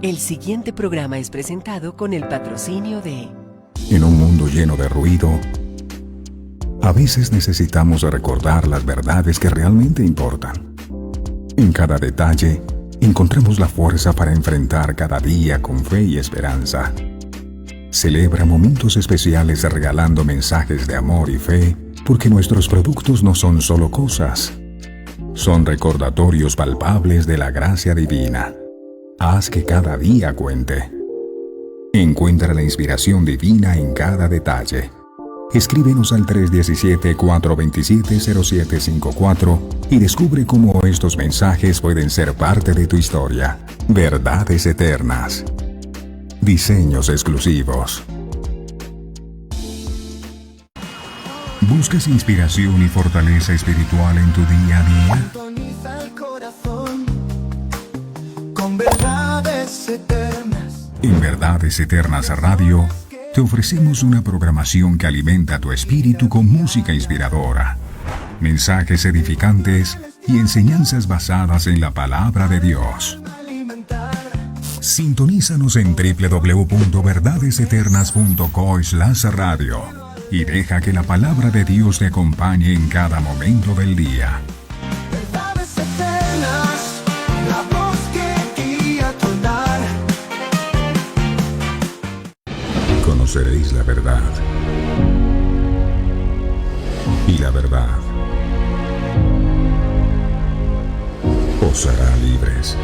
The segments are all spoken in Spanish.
El siguiente programa es presentado con el patrocinio de... En un mundo lleno de ruido, a veces necesitamos recordar las verdades que realmente importan. En cada detalle, encontramos la fuerza para enfrentar cada día con fe y esperanza. Celebra momentos especiales regalando mensajes de amor y fe, porque nuestros productos no son solo cosas, son recordatorios palpables de la gracia divina. Haz que cada día cuente. Encuentra la inspiración divina en cada detalle. Escríbenos al 317-427-0754 y descubre cómo estos mensajes pueden ser parte de tu historia. Verdades eternas. Diseños exclusivos. ¿Buscas inspiración y fortaleza espiritual en tu día a día? Sintoniza el corazón con verdades eternas. En Verdades Eternas Radio te ofrecemos una programación que alimenta tu espíritu con música inspiradora, mensajes edificantes y enseñanzas basadas en la palabra de Dios. Sintonízanos en www.verdadeseternas.co/radio y deja que la palabra de Dios te acompañe en cada momento del día. Verdades eternas, la voz que guía tu andar. Conoceréis la verdad, y la verdad os hará libres.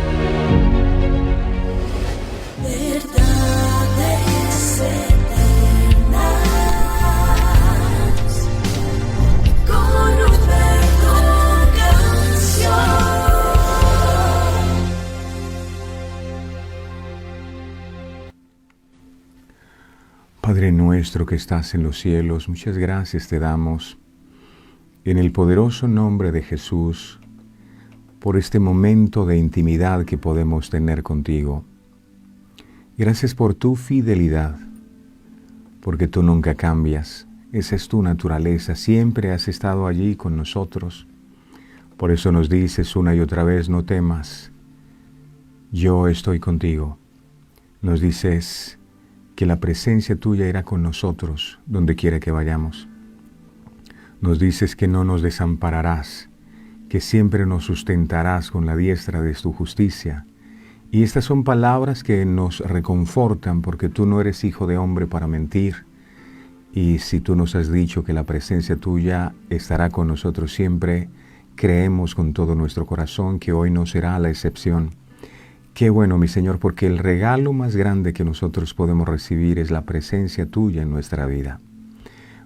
Verdades eternas, con Roberto Canción. Padre nuestro que estás en los cielos, muchas gracias te damos en el poderoso nombre de Jesús por este momento de intimidad que podemos tener contigo. Gracias por tu fidelidad, porque tú nunca cambias. Esa es tu naturaleza, siempre has estado allí con nosotros. Por eso nos dices una y otra vez, no temas, yo estoy contigo. Nos dices que la presencia tuya irá con nosotros donde quiera que vayamos. Nos dices que no nos desampararás, que siempre nos sustentarás con la diestra de tu justicia. Y estas son palabras que nos reconfortan porque tú no eres hijo de hombre para mentir. Y si tú nos has dicho que la presencia tuya estará con nosotros siempre, creemos con todo nuestro corazón que hoy no será la excepción. Qué bueno, mi Señor, porque el regalo más grande que nosotros podemos recibir es la presencia tuya en nuestra vida.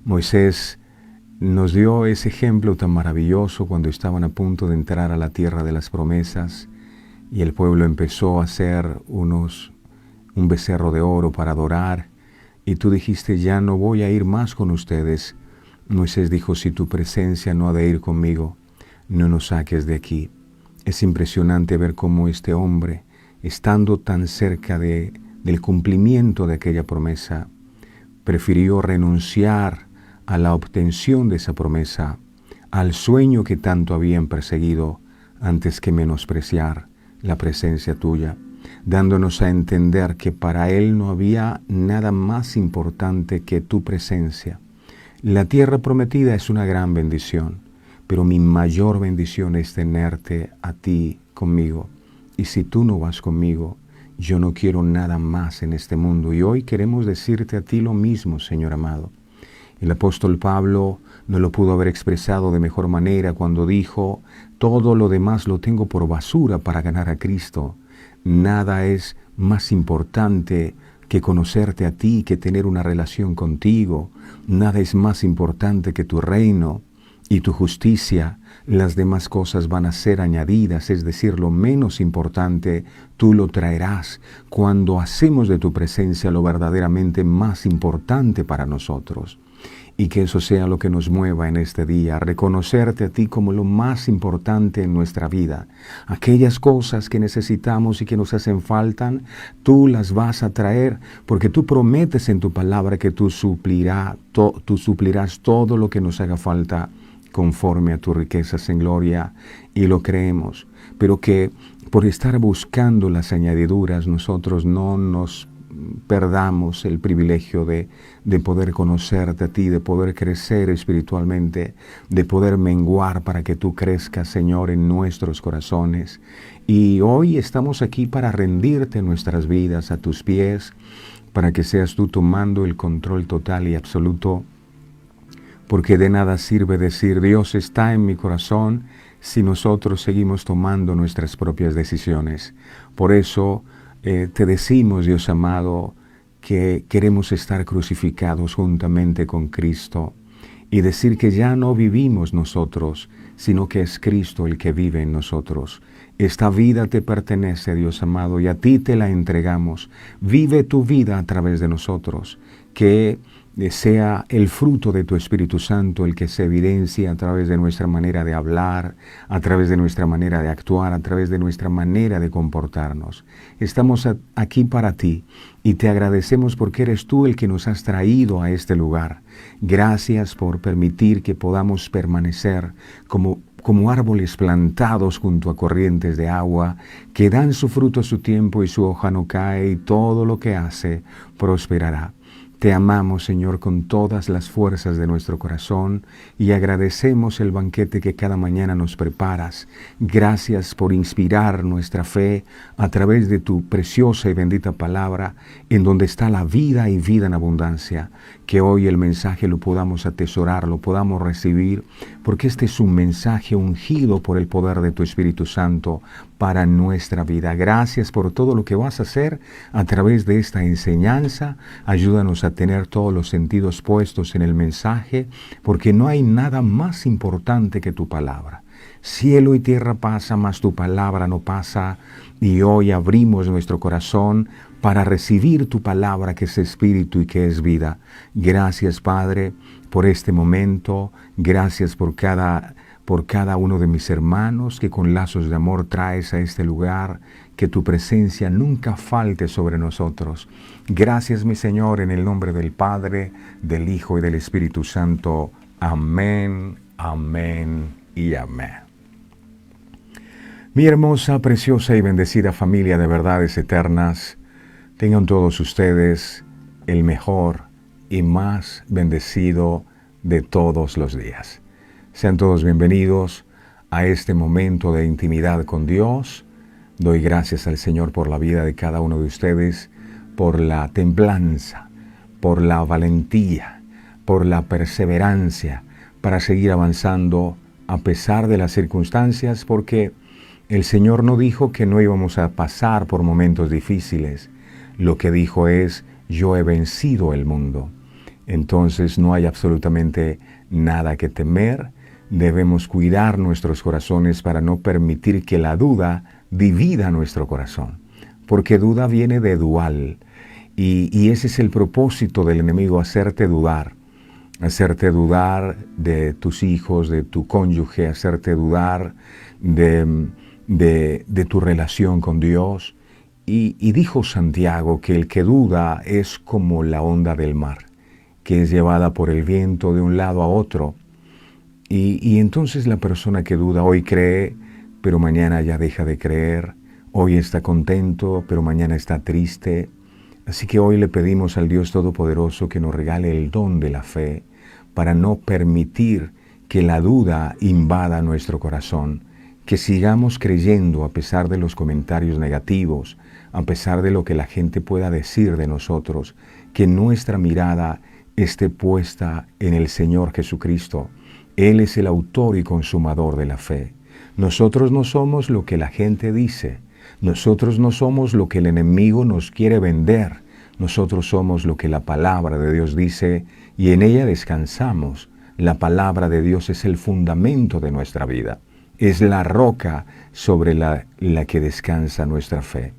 Moisés nos dio ese ejemplo tan maravilloso cuando estaban a punto de entrar a la tierra de las promesas y el pueblo empezó a hacer un becerro de oro para adorar y tú dijiste, ya no voy a ir más con ustedes. Moisés dijo, si tu presencia no ha de ir conmigo, no nos saques de aquí. Es impresionante ver cómo este hombre, estando tan cerca del cumplimiento de aquella promesa, prefirió renunciar a la obtención de esa promesa, al sueño que tanto habían perseguido, antes que menospreciar la presencia tuya, dándonos a entender que para él no había nada más importante que tu presencia. La tierra prometida es una gran bendición, pero mi mayor bendición es tenerte a ti conmigo. Y si tú no vas conmigo, yo no quiero nada más en este mundo. Y hoy queremos decirte a ti lo mismo, Señor amado. El apóstol Pablo no lo pudo haber expresado de mejor manera cuando dijo, todo lo demás lo tengo por basura para ganar a Cristo. Nada es más importante que conocerte a ti, que tener una relación contigo. Nada es más importante que tu reino y tu justicia. Las demás cosas van a ser añadidas, es decir, lo menos importante tú lo traerás cuando hacemos de tu presencia lo verdaderamente más importante para nosotros. Y que eso sea lo que nos mueva en este día, reconocerte a ti como lo más importante en nuestra vida. Aquellas cosas que necesitamos y que nos hacen falta, tú las vas a traer, porque tú prometes en tu palabra que tú suplirás todo lo que nos haga falta conforme a tus riquezas en gloria, y lo creemos. pero que por estar buscando las añadiduras nosotros no nos perdamos el privilegio de poder conocerte a ti, de poder crecer espiritualmente, de poder menguar para que tú crezcas, Señor, en nuestros corazones. Y hoy estamos aquí para rendirte nuestras vidas a tus pies, para que seas tú tomando el control total y absoluto, porque de nada sirve decir Dios está en mi corazón si nosotros seguimos tomando nuestras propias decisiones. Por eso te decimos, Dios amado, que queremos estar crucificados juntamente con Cristo y decir que ya no vivimos nosotros, sino que es Cristo el que vive en nosotros. Esta vida te pertenece, Dios amado, y a ti te la entregamos. Vive tu vida a través de nosotros, que sea el fruto de tu Espíritu Santo el que se evidencia a través de nuestra manera de hablar, a través de nuestra manera de actuar, a través de nuestra manera de comportarnos. Estamos aquí para ti y te agradecemos porque eres tú el que nos has traído a este lugar. Gracias por permitir que podamos permanecer como árboles plantados junto a corrientes de agua, que dan su fruto a su tiempo y su hoja no cae, y todo lo que hace prosperará. Te amamos, Señor, con todas las fuerzas de nuestro corazón y agradecemos el banquete que cada mañana nos preparas. Gracias por inspirar nuestra fe a través de tu preciosa y bendita palabra, en donde está la vida y vida en abundancia. Que hoy el mensaje lo podamos atesorar, lo podamos recibir, porque este es un mensaje ungido por el poder de tu Espíritu Santo para nuestra vida. Gracias por todo lo que vas a hacer a través de esta enseñanza. Ayúdanos a tener todos los sentidos puestos en el mensaje, porque no hay nada más importante que tu palabra. Cielo y tierra pasa, mas tu palabra no pasa, y hoy abrimos nuestro corazón para recibir tu palabra, que es espíritu y que es vida. Gracias, Padre, por este momento. Gracias por cada uno de mis hermanos que con lazos de amor traes a este lugar. Que tu presencia nunca falte sobre nosotros. Gracias, mi Señor, en el nombre del Padre, del Hijo y del Espíritu Santo. Amén, amén y amén. Mi hermosa, preciosa y bendecida familia de verdades eternas, tengan todos ustedes el mejor y más bendecido de todos los días. Sean todos bienvenidos a este momento de intimidad con Dios. Doy gracias al Señor por la vida de cada uno de ustedes, por la templanza, por la valentía, por la perseverancia para seguir avanzando a pesar de las circunstancias, porque el Señor no dijo que no íbamos a pasar por momentos difíciles. Lo que dijo es, yo he vencido el mundo. Entonces no hay absolutamente nada que temer. Debemos cuidar nuestros corazones para no permitir que la duda divida nuestro corazón. Porque duda viene de dual. Y ese es el propósito del enemigo, hacerte dudar. Hacerte dudar de tus hijos, de tu cónyuge, hacerte dudar de tu relación con Dios. Y dijo Santiago que el que duda es como la onda del mar, que es llevada por el viento de un lado a otro. Y entonces la persona que duda hoy cree, pero mañana ya deja de creer. Hoy está contento, pero mañana está triste. Así que hoy le pedimos al Dios Todopoderoso que nos regale el don de la fe para no permitir que la duda invada nuestro corazón. Que sigamos creyendo a pesar de los comentarios negativos, a pesar de lo que la gente pueda decir de nosotros, que nuestra mirada esté puesta en el Señor Jesucristo. Él es el autor y consumador de la fe. Nosotros no somos lo que la gente dice. Nosotros no somos lo que el enemigo nos quiere vender. Nosotros somos lo que la palabra de Dios dice y en ella descansamos. La palabra de Dios es el fundamento de nuestra vida. Es la roca sobre la que descansa nuestra fe.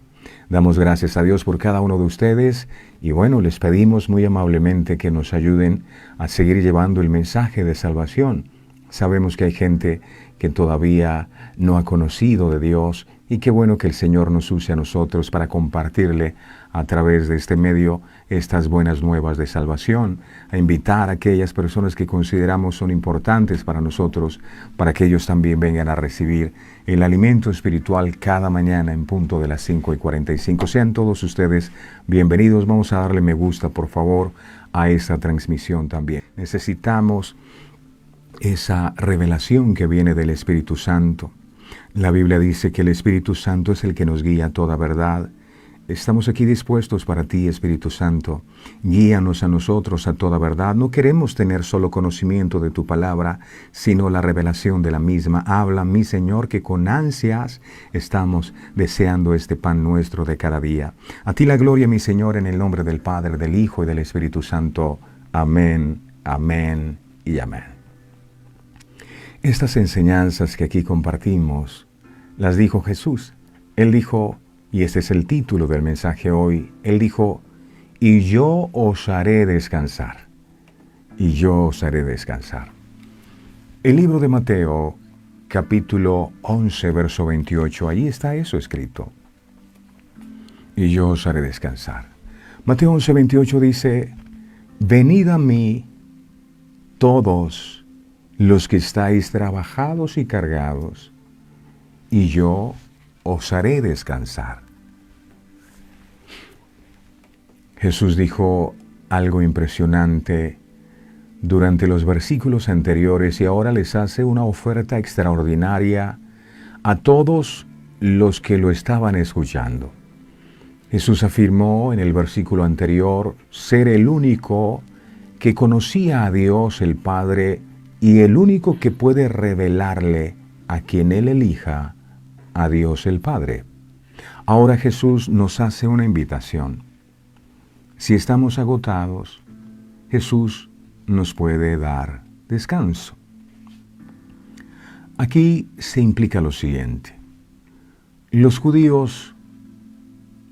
Damos gracias a Dios por cada uno de ustedes y bueno, les pedimos muy amablemente que nos ayuden a seguir llevando el mensaje de salvación. Sabemos que hay gente que todavía no ha conocido de Dios, Y qué bueno que el Señor nos use a nosotros para compartirle a través de este medio estas buenas nuevas de salvación, a invitar a aquellas personas que consideramos son importantes para nosotros, para que ellos también vengan a recibir el alimento espiritual cada mañana en punto de las 5:45. Sean todos ustedes bienvenidos. Vamos a darle me gusta, por favor, a esta transmisión también. Necesitamos esa revelación que viene del Espíritu Santo. La Biblia dice que el Espíritu Santo es el que nos guía a toda verdad. Estamos aquí dispuestos para ti, Espíritu Santo. Guíanos a nosotros a toda verdad. No queremos tener solo conocimiento de tu palabra, sino la revelación de la misma. Habla, mi Señor, que con ansias estamos deseando este pan nuestro de cada día. A ti la gloria, mi Señor, en el nombre del Padre, del Hijo y del Espíritu Santo. Amén, amén y amén. Estas enseñanzas que aquí compartimos, las dijo Jesús. Él dijo, y este es el título del mensaje hoy, Él dijo, y yo os haré descansar. Y yo os haré descansar. El libro de Mateo, capítulo 11, verso 28, ahí está eso escrito. Y yo os haré descansar. Mateo 11, 28 dice, venid a mí todos los que estáis trabajados y cargados, y yo os haré descansar. Jesús dijo algo impresionante durante los versículos anteriores y ahora les hace una oferta extraordinaria a todos los que lo estaban escuchando. Jesús afirmó en el versículo anterior ser el único que conocía a Dios el Padre y el único que puede revelarle a quien Él elija a Dios el Padre. Ahora Jesús nos hace una invitación. Si estamos agotados, Jesús nos puede dar descanso. Aquí se implica lo siguiente. Los judíos,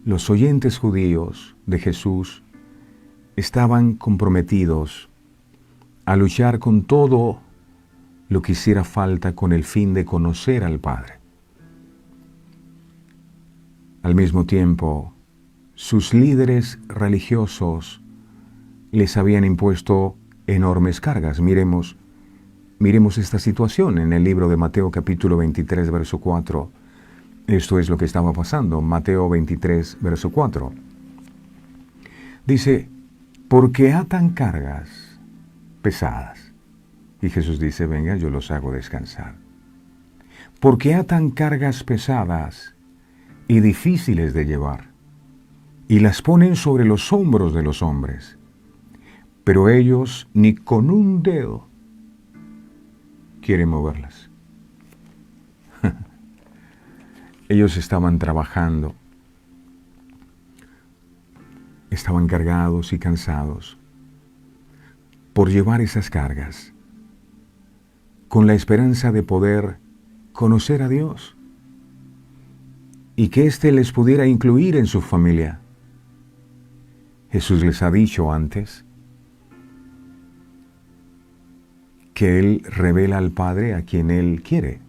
los oyentes judíos de Jesús, estaban comprometidos a luchar con todo lo que hiciera falta con el fin de conocer al Padre. Al mismo tiempo, sus líderes religiosos les habían impuesto enormes cargas. Miremos esta situación en el libro de Mateo capítulo 23, verso 4. Esto es lo que estaba pasando. Mateo 23, verso 4. Dice, porque atan cargas pesadas. Y Jesús dice, venga, yo los hago descansar. Porque atan cargas pesadas y difíciles de llevar, y las ponen sobre los hombros de los hombres, pero ellos ni con un dedo quieren moverlas. Ellos estaban trabajando, estaban cargados y cansados por llevar esas cargas, con la esperanza de poder conocer a Dios y que éste les pudiera incluir en su familia. Jesús les ha dicho antes que Él revela al Padre a quien Él quiere.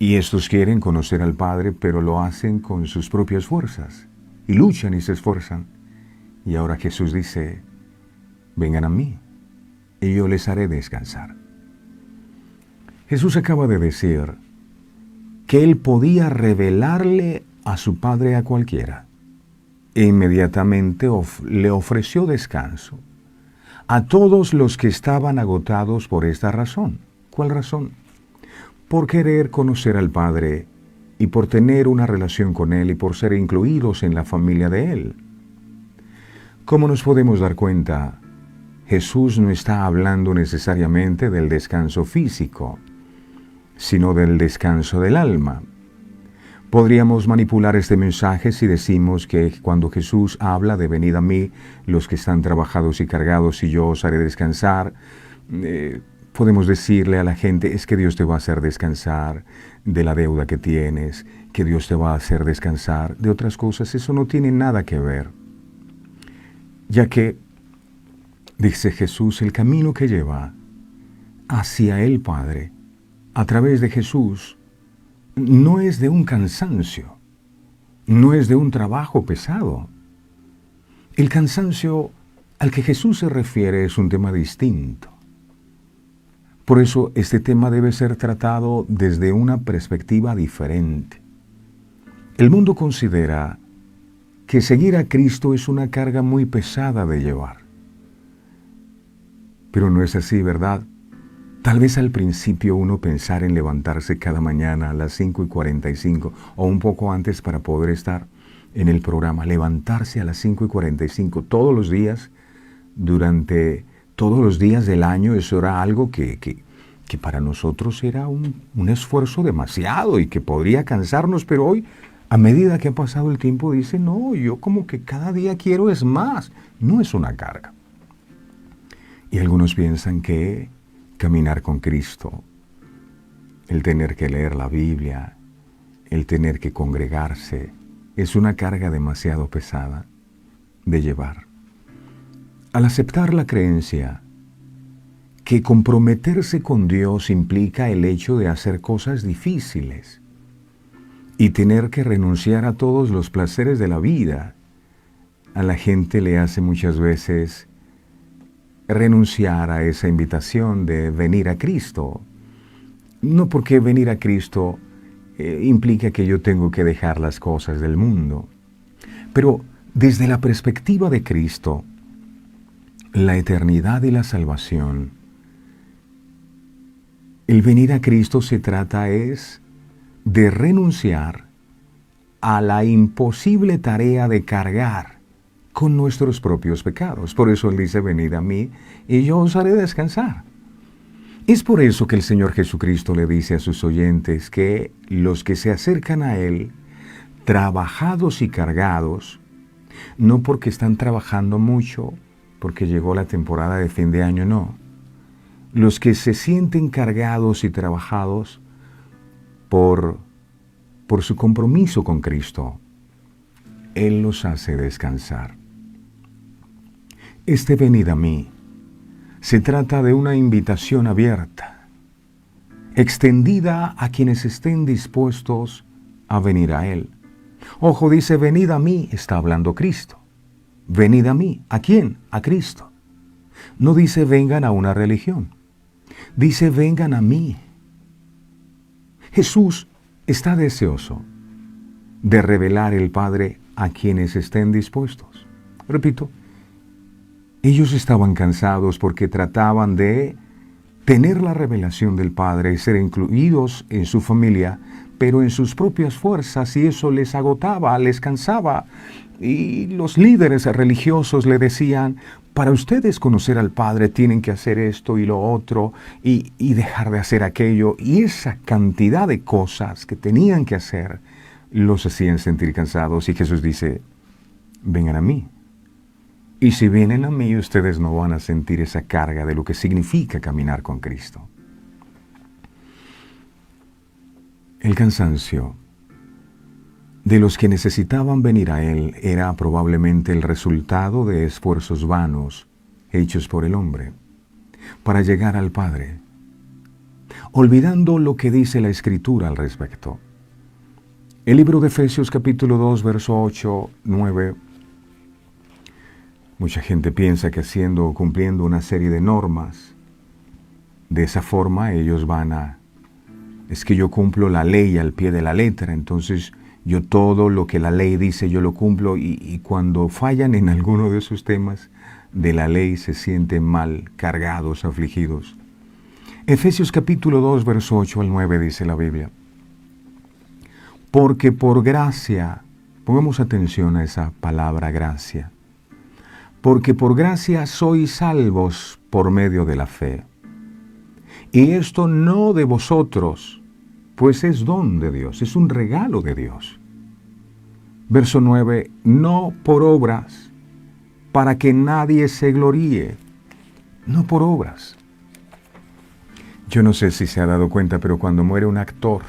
Y estos quieren conocer al Padre, pero lo hacen con sus propias fuerzas, y luchan y se esfuerzan. Y ahora Jesús dice, vengan a mí, y yo les haré descansar. Jesús acaba de decir que Él podía revelarle a su Padre a cualquiera, e inmediatamente le ofreció descanso a todos los que estaban agotados por esta razón. ¿Cuál razón? Por querer conocer al Padre y por tener una relación con Él y por ser incluidos en la familia de Él. ¿Cómo nos podemos dar cuenta? Jesús no está hablando necesariamente del descanso físico, sino del descanso del alma. Podríamos manipular este mensaje si decimos que cuando Jesús habla de venid a mí, los que están trabajados y cargados, y yo os haré descansar, podemos decirle a la gente, es que Dios te va a hacer descansar de la deuda que tienes, que Dios te va a hacer descansar de otras cosas. Eso no tiene nada que ver, ya que, dice Jesús, el camino que lleva hacia el Padre, a través de Jesús, no es de un cansancio, no es de un trabajo pesado. El cansancio al que Jesús se refiere es un tema distinto. Por eso este tema debe ser tratado desde una perspectiva diferente. El mundo considera que seguir a Cristo es una carga muy pesada de llevar. Pero no es así, ¿verdad? Tal vez al principio uno pensar en levantarse cada mañana a las 5:45 o un poco antes para poder estar en el programa, levantarse a las 5:45 todos los días, durante todos los días del año, eso era algo que para nosotros era un esfuerzo demasiado y que podría cansarnos, pero hoy, a medida que ha pasado el tiempo, dice, no, yo como que cada día quiero es más, no es una carga. Y algunos piensan que caminar con Cristo, el tener que leer la Biblia, el tener que congregarse, es una carga demasiado pesada de llevar. Al aceptar la creencia que comprometerse con Dios implica el hecho de hacer cosas difíciles y tener que renunciar a todos los placeres de la vida, a la gente le hace muchas veces renunciar a esa invitación de venir a Cristo. No porque venir a Cristo implica que yo tengo que dejar las cosas del mundo, pero desde la perspectiva de Cristo, la eternidad y la salvación, el venir a Cristo se trata es de renunciar a la imposible tarea de cargar con nuestros propios pecados. Por eso Él dice, venid a mí y yo os haré descansar. Es por eso que el Señor Jesucristo le dice a sus oyentes que los que se acercan a Él, trabajados y cargados, no porque están trabajando mucho, porque llegó la temporada de fin de año, no. Los que se sienten cargados y trabajados por su compromiso con Cristo, Él los hace descansar. Este venid a mí se trata de una invitación abierta, extendida a quienes estén dispuestos a venir a Él. Ojo, dice, venid a mí, está hablando Cristo. Venid a mí. ¿A quién? A Cristo. No dice vengan a una religión. Dice vengan a mí. Jesús está deseoso de revelar el Padre a quienes estén dispuestos. Repito, ellos estaban cansados porque trataban de tener la revelación del Padre, ser incluidos en su familia, pero en sus propias fuerzas, y eso les agotaba, les cansaba. Y los líderes religiosos le decían, para ustedes conocer al Padre tienen que hacer esto y lo otro, y dejar de hacer aquello. Y esa cantidad de cosas que tenían que hacer los hacían sentir cansados. Y Jesús dice, vengan a mí. Y si vienen a mí, ustedes no van a sentir esa carga de lo que significa caminar con Cristo. El cansancio de los que necesitaban venir a Él era probablemente el resultado de esfuerzos vanos hechos por el hombre para llegar al Padre, olvidando lo que dice la Escritura al respecto. El libro de Efesios capítulo 2, verso 8, 9. Mucha gente piensa que haciendo o cumpliendo una serie de normas, de esa forma ellos es que yo cumplo la ley al pie de la letra, entonces yo todo lo que la ley dice yo lo cumplo, y cuando fallan en alguno de esos temas de la ley se sienten mal, cargados, afligidos. Efesios capítulo 2, verso 8 al 9 dice la Biblia. Porque por gracia, pongamos atención a esa palabra gracia, porque por gracia sois salvos por medio de la fe. Y esto no de vosotros, pues es don de Dios, es un regalo de Dios. Verso 9, no por obras, para que nadie se gloríe, no por obras. Yo no sé si se ha dado cuenta, pero cuando muere un actor,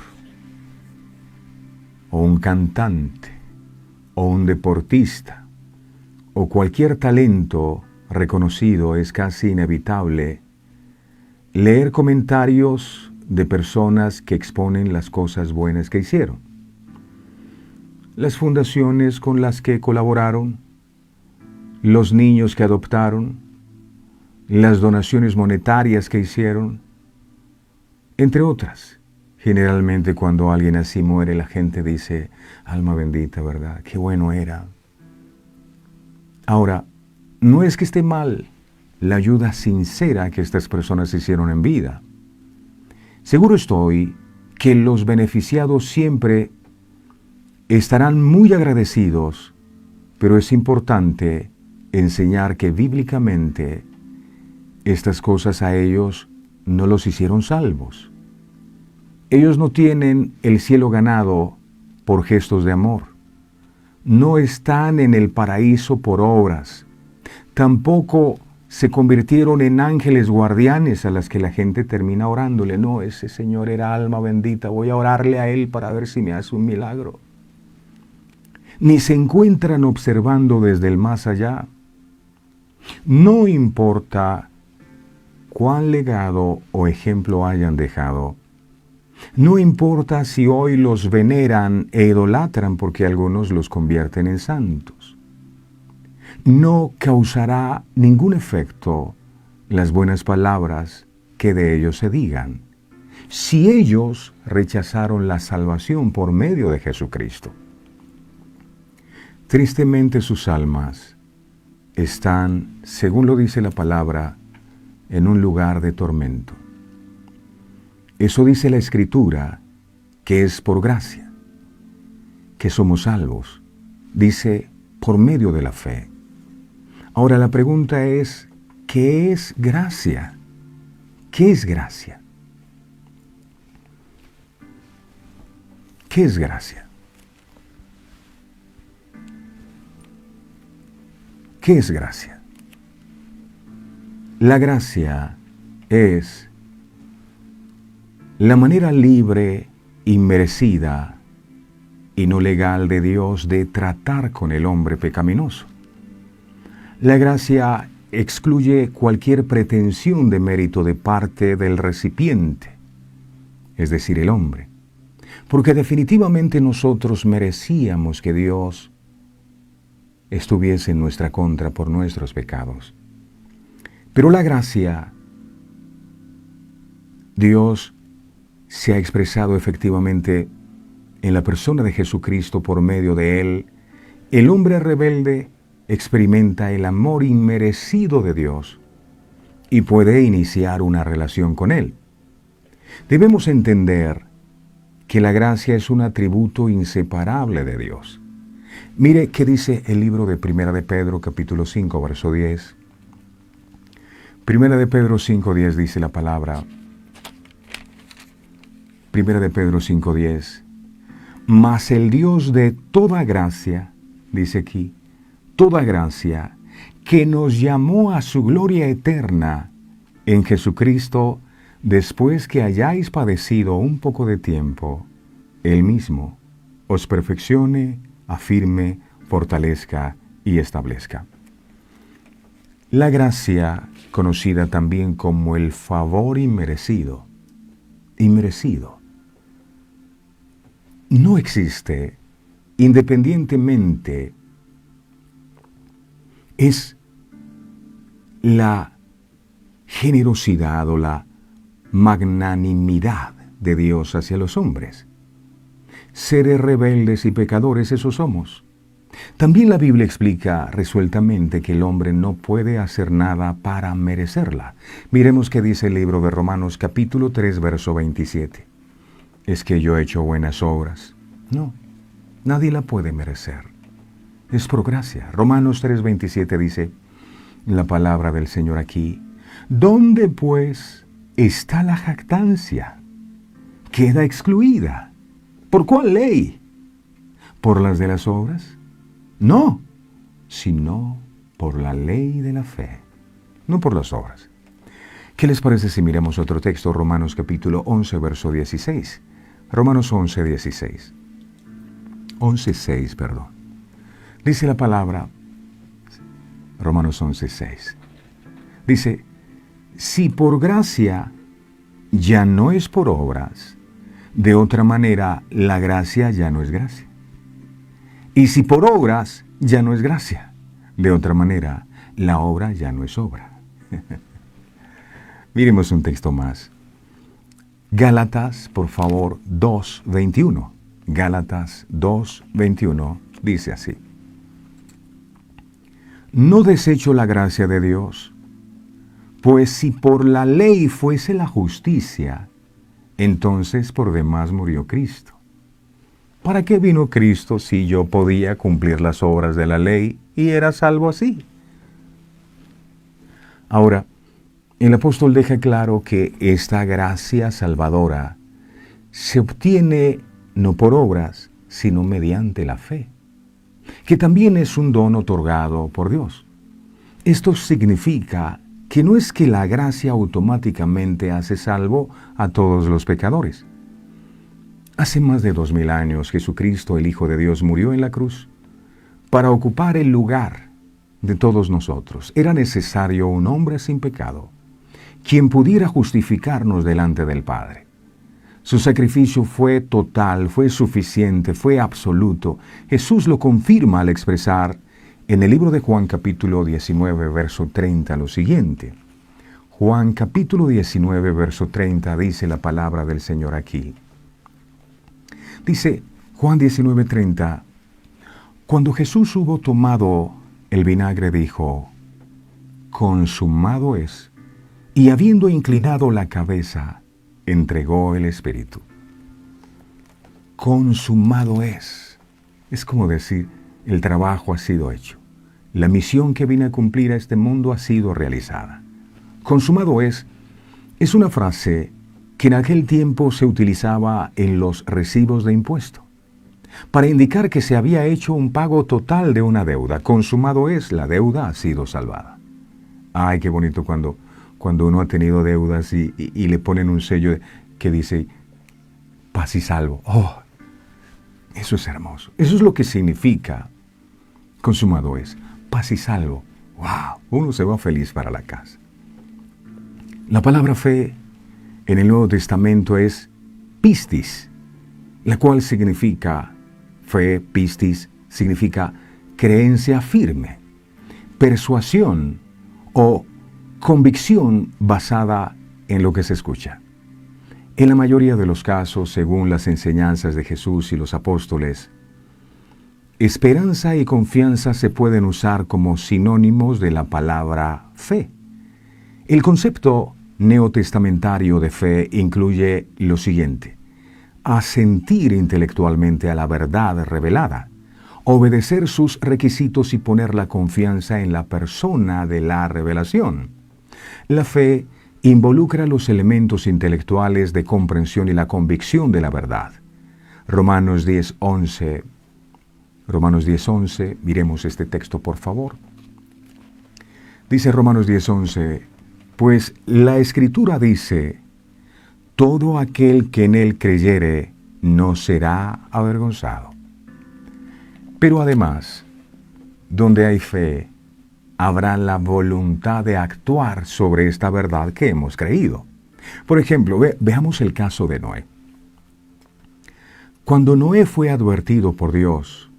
o un cantante, o un deportista, o cualquier talento reconocido, es casi inevitable leer comentarios de personas que exponen las cosas buenas que hicieron. Las fundaciones con las que colaboraron, los niños que adoptaron, las donaciones monetarias que hicieron, entre otras. Generalmente cuando alguien así muere, la gente dice, alma bendita, ¿verdad? Qué bueno era. Ahora, no es que esté mal la ayuda sincera que estas personas hicieron en vida. Seguro estoy que los beneficiados siempre estarán muy agradecidos, pero es importante enseñar que bíblicamente estas cosas a ellos no los hicieron salvos. Ellos no tienen el cielo ganado por gestos de amor. No están en el paraíso por obras. Tampoco se convirtieron en ángeles guardianes a las que la gente termina orándole. No, ese señor era alma bendita, voy a orarle a él para ver si me hace un milagro. Ni se encuentran observando desde el más allá. No importa cuán legado o ejemplo hayan dejado. No importa si hoy los veneran e idolatran, porque algunos los convierten en santos. No causará ningún efecto las buenas palabras que de ellos se digan, si ellos rechazaron la salvación por medio de Jesucristo. Tristemente sus almas están, según lo dice la palabra, en un lugar de tormento. Eso dice la Escritura, que es por gracia, que somos salvos. Dice, por medio de la fe. Ahora la pregunta es, ¿qué es gracia? ¿Qué es gracia? ¿Qué es gracia? ¿Qué es gracia? La gracia es la manera libre, inmerecida y no legal de Dios de tratar con el hombre pecaminoso. La gracia excluye cualquier pretensión de mérito de parte del recipiente, es decir, el hombre, porque definitivamente nosotros merecíamos que Dios estuviese en nuestra contra por nuestros pecados. Pero la gracia, Dios se ha expresado efectivamente en la persona de Jesucristo. Por medio de Él, el hombre rebelde experimenta el amor inmerecido de Dios y puede iniciar una relación con Él. Debemos entender que la gracia es un atributo inseparable de Dios. Mire qué dice el libro de Primera de Pedro, capítulo 5, verso 10. Primera de Pedro 5:10 dice la palabra. Primera de Pedro 5:10. Mas el Dios de toda gracia, dice aquí, toda gracia, que nos llamó a su gloria eterna en Jesucristo, después que hayáis padecido un poco de tiempo, Él mismo os perfeccione, afirme, fortalezca y establezca. La gracia, conocida también como el favor inmerecido, no existe independientemente. Es la generosidad o la magnanimidad de Dios hacia los hombres. Seres rebeldes y pecadores, esos somos. También la Biblia explica resueltamente que el hombre no puede hacer nada para merecerla. Miremos qué dice el libro de Romanos capítulo 3, verso 27. ¿Es que yo he hecho buenas obras? No, nadie la puede merecer. Es por gracia. Romanos 3:27 dice la palabra del Señor aquí. ¿Dónde pues está la jactancia? Queda excluida. ¿Por cuál ley? ¿Por las de las obras? No, sino por la ley de la fe, no por las obras. ¿Qué les parece si miramos otro texto? Romanos capítulo 11, verso 16. Romanos 11:16. 11:6, perdón. Dice la palabra, Romanos 11:6. Dice, si por gracia ya no es por obras, de otra manera la gracia ya no es gracia. Y si por obras ya no es gracia, de otra manera la obra ya no es obra. Miremos un texto más. Gálatas, por favor, 2:21. Gálatas 2:21 dice así: no desecho la gracia de Dios, pues si por la ley fuese la justicia, entonces por demás murió Cristo. ¿Para qué vino Cristo si yo podía cumplir las obras de la ley y era salvo así? Ahora, el apóstol deja claro que esta gracia salvadora se obtiene no por obras, sino mediante la fe, que también es un don otorgado por Dios. Esto significa que no es que la gracia automáticamente hace salvo a todos los pecadores. Hace más de 2000 años Jesucristo, el Hijo de Dios, murió en la cruz para ocupar el lugar de todos nosotros. Era necesario un hombre sin pecado, quien pudiera justificarnos delante del Padre. Su sacrificio fue total, fue suficiente, fue absoluto. Jesús lo confirma al expresar en el libro de Juan capítulo 19, verso 30 lo siguiente. Juan capítulo 19, verso 30 dice la palabra del Señor aquí. Dice Juan 19, 30, cuando Jesús hubo tomado el vinagre dijo, consumado es, y habiendo inclinado la cabeza, entregó el Espíritu. Consumado es. Es como decir, el trabajo ha sido hecho. La misión que vine a cumplir a este mundo ha sido realizada. Consumado es una frase que en aquel tiempo se utilizaba en los recibos de impuesto, para indicar que se había hecho un pago total de una deuda. Consumado es, la deuda ha sido salvada. Ay, qué bonito cuando uno ha tenido deudas y le ponen un sello que dice paz y salvo. Oh, eso es hermoso. Eso es lo que significa consumado es, paz y salvo. Wow, uno se va feliz para la casa. La palabra fe en el Nuevo Testamento es pistis, la cual significa fe, pistis, significa creencia firme, persuasión o convicción basada en lo que se escucha. En la mayoría de los casos, según las enseñanzas de Jesús y los apóstoles, esperanza y confianza se pueden usar como sinónimos de la palabra fe. El concepto neotestamentario de fe incluye lo siguiente: asentir intelectualmente a la verdad revelada, obedecer sus requisitos y poner la confianza en la persona de la revelación. La fe involucra los elementos intelectuales de comprensión y la convicción de la verdad. Romanos 10:11. Romanos 10:11, miremos este texto por favor. Dice Romanos 10:11, pues la Escritura dice, todo aquel que en él creyere no será avergonzado. Pero además, donde hay fe, habrá la voluntad de actuar sobre esta verdad que hemos creído. Por ejemplo, veamos el caso de Noé. Cuando Noé fue advertido por Dios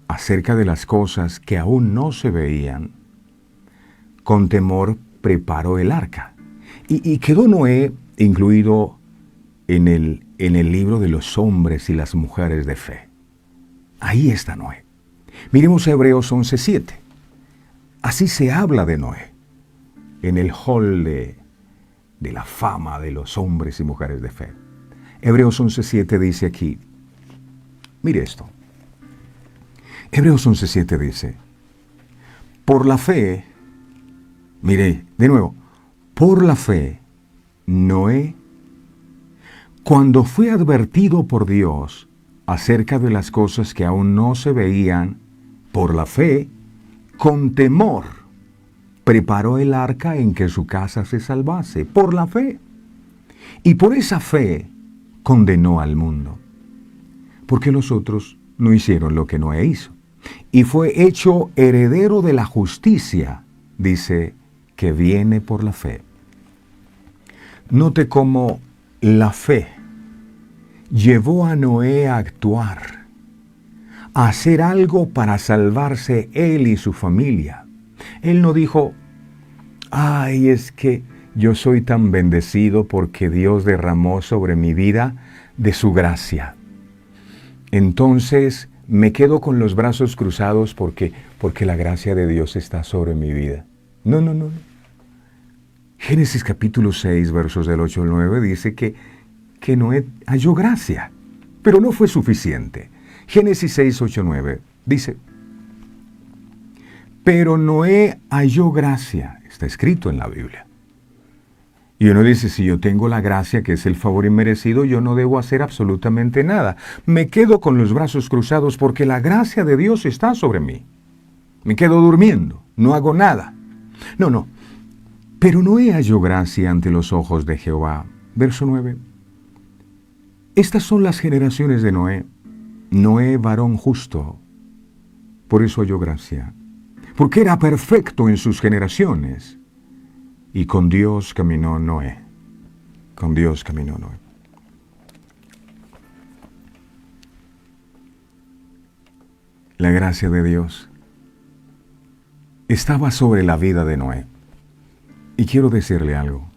acerca de las cosas que aún no se veían, con temor preparó el arca. Y quedó Noé incluido en el libro de los hombres y las mujeres de fe. Ahí está Noé. Miremos Hebreos 11:7. Así se habla de Noé en el hall de la fama de los hombres y mujeres de fe. Hebreos 11:7 dice aquí, mire esto. Hebreos 11:7 dice, por la fe, mire, de nuevo, por la fe, Noé, cuando fue advertido por Dios acerca de las cosas que aún no se veían, por la fe, con temor, preparó el arca en que su casa se salvase, por la fe. Y por esa fe condenó al mundo, porque los otros no hicieron lo que Noé hizo. Y fue hecho heredero de la justicia, dice, que viene por la fe. Note cómo la fe llevó a Noé a actuar, a hacer algo para salvarse él y su familia. Él no dijo, ay, es que yo soy tan bendecido porque Dios derramó sobre mi vida de su gracia. Entonces me quedo con los brazos cruzados porque la gracia de Dios está sobre mi vida. No, no, no. Génesis capítulo 6, versos del 8 al 9 dice que Noé halló gracia, pero no fue suficiente. Génesis 6, 8, 9 dice, pero Noé halló gracia. Está escrito en la Biblia. Y uno dice, si yo tengo la gracia, que es el favor inmerecido, yo no debo hacer absolutamente nada. Me quedo con los brazos cruzados porque la gracia de Dios está sobre mí. Me quedo durmiendo, no hago nada. No, no. Pero Noé halló gracia ante los ojos de Jehová. Verso 9. Estas son las generaciones de Noé. Noé, varón justo. Por eso halló gracia. Porque era perfecto en sus generaciones. Y con Dios caminó Noé. Con Dios caminó Noé. La gracia de Dios estaba sobre la vida de Noé. Y quiero decirle algo.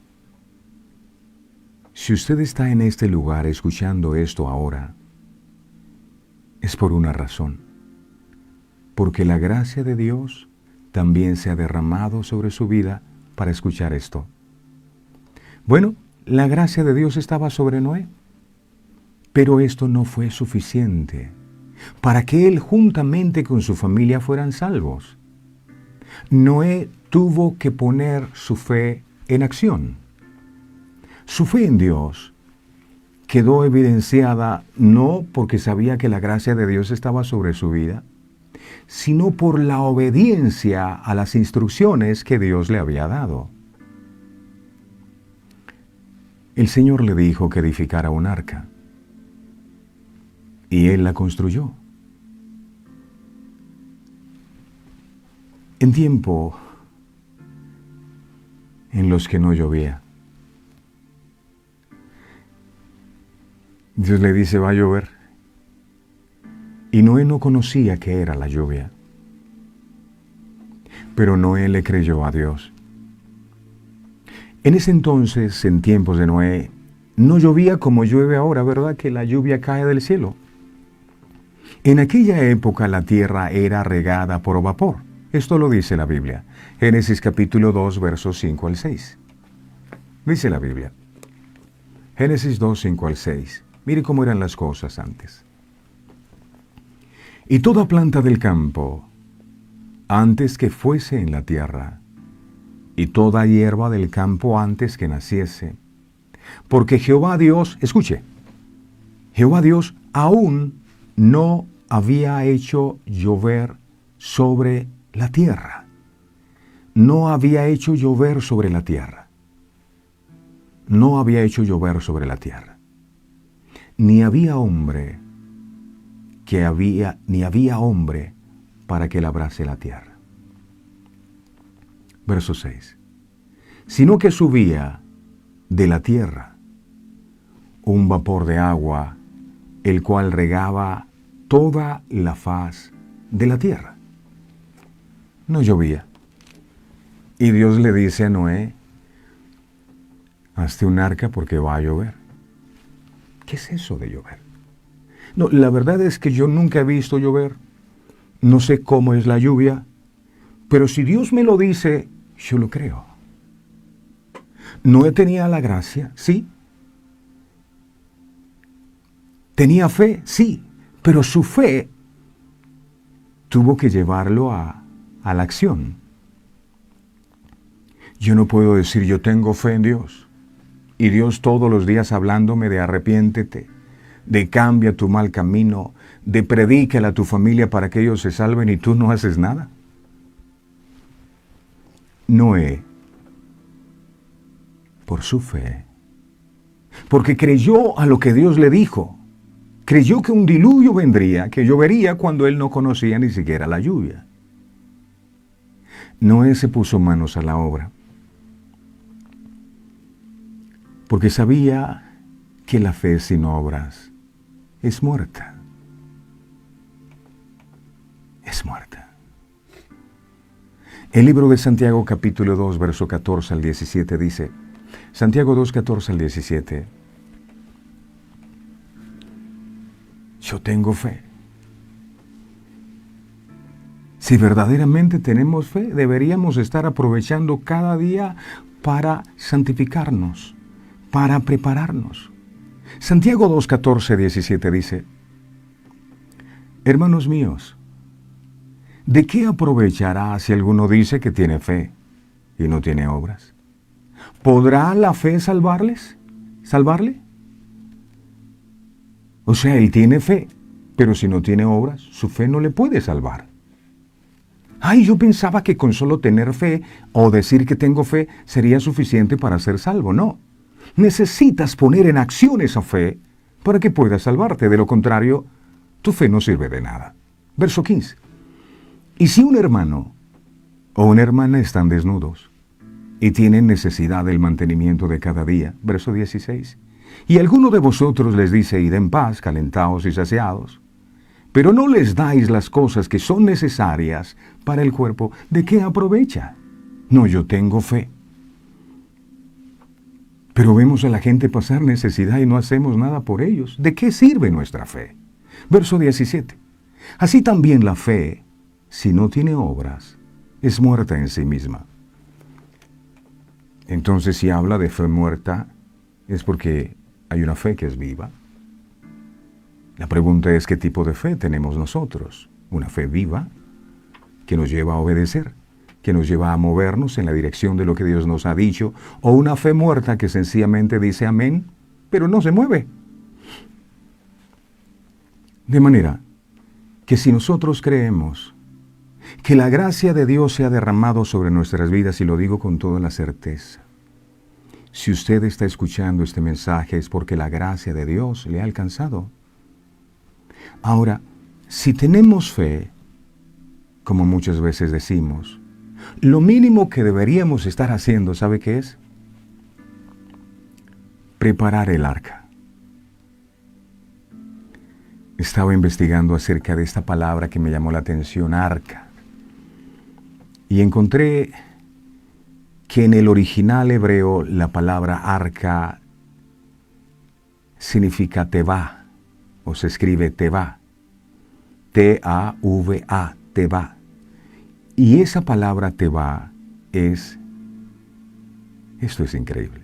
Si usted está en este lugar escuchando esto ahora, es por una razón. Porque la gracia de Dios también se ha derramado sobre su vida para escuchar esto. Bueno, la gracia de Dios estaba sobre Noé, pero esto no fue suficiente para que él juntamente con su familia fueran salvos. Noé tuvo que poner su fe en acción. Su fe en Dios quedó evidenciada no porque sabía que la gracia de Dios estaba sobre su vida, sino por la obediencia a las instrucciones que Dios le había dado. El Señor le dijo que edificara un arca, y él la construyó. En tiempo en los que no llovía, Dios le dice, va a llover. Y Noé no conocía qué era la lluvia. Pero Noé le creyó a Dios. En ese entonces, en tiempos de Noé, no llovía como llueve ahora, ¿verdad? Que la lluvia cae del cielo. En aquella época la tierra era regada por vapor. Esto lo dice la Biblia. Génesis capítulo 2, versos 5 al 6. Dice la Biblia. Génesis 2, 5 al 6. Mire cómo eran las cosas antes. Y toda planta del campo, antes que fuese en la tierra, y toda hierba del campo antes que naciese. Porque Jehová Dios, escuche, Jehová Dios aún no había hecho llover sobre la tierra. No había hecho llover sobre la tierra. No había hecho llover sobre la tierra. Ni había hombre ni había hombre para que labrase la tierra. Verso 6. Sino que subía de la tierra un vapor de agua, el cual regaba toda la faz de la tierra. No llovía. Y Dios le dice a Noé, hazte un arca porque va a llover. ¿Qué es eso de llover? No, la verdad es que yo nunca he visto llover. No sé cómo es la lluvia, pero si Dios me lo dice, yo lo creo. Noé tenía la gracia, sí. Tenía fe, sí, pero su fe tuvo que llevarlo a la acción. Yo no puedo decir yo tengo fe en Dios y Dios todos los días hablándome de arrepiéntete, de cambia tu mal camino, de predícale a tu familia para que ellos se salven y tú no haces nada. Noé, por su fe, porque creyó a lo que Dios le dijo, creyó que un diluvio vendría, que llovería cuando él no conocía ni siquiera la lluvia. Noé se puso manos a la obra, porque sabía que la fe sin obras es muerta. Es muerta. El libro de Santiago capítulo 2, verso 14 al 17 dice, Santiago 2, 14 al 17, yo tengo fe. Si verdaderamente tenemos fe, deberíamos estar aprovechando cada día para santificarnos, para prepararnos. Santiago 2, 14, 17 dice, hermanos míos, ¿de qué aprovechará si alguno dice que tiene fe y no tiene obras? ¿Podrá la fe ¿Salvarle? O sea, él tiene fe, pero si no tiene obras, su fe no le puede salvar. Ay, yo pensaba que con solo tener fe o decir que tengo fe sería suficiente para ser salvo. No. Necesitas poner en acción esa fe para que puedas salvarte. De lo contrario, tu fe no sirve de nada. Verso 15. Y si un hermano o una hermana están desnudos y tienen necesidad del mantenimiento de cada día. Verso 16. Y alguno de vosotros les dice, id en paz, calentados y saciados, pero no les dais las cosas que son necesarias para el cuerpo, ¿de qué aprovecha? No, yo tengo fe. Pero vemos a la gente pasar necesidad y no hacemos nada por ellos. ¿De qué sirve nuestra fe? Verso 17. Así también la fe, si no tiene obras, es muerta en sí misma. Entonces, si habla de fe muerta, es porque hay una fe que es viva. La pregunta es, ¿qué tipo de fe tenemos nosotros? ¿Una fe viva que nos lleva a obedecer, que nos lleva a movernos en la dirección de lo que Dios nos ha dicho? ¿O una fe muerta que sencillamente dice amén, pero no se mueve? De manera que si nosotros creemos que la gracia de Dios se ha derramado sobre nuestras vidas, y lo digo con toda la certeza, si usted está escuchando este mensaje es porque la gracia de Dios le ha alcanzado. Ahora, si tenemos fe, como muchas veces decimos, lo mínimo que deberíamos estar haciendo, ¿sabe qué es? Preparar el arca. Estaba investigando acerca de esta palabra que me llamó la atención, arca, y encontré que en el original hebreo la palabra arca significa teva, o se escribe teva, T-A-V-A, teva. Y esa palabra teva esto es increíble.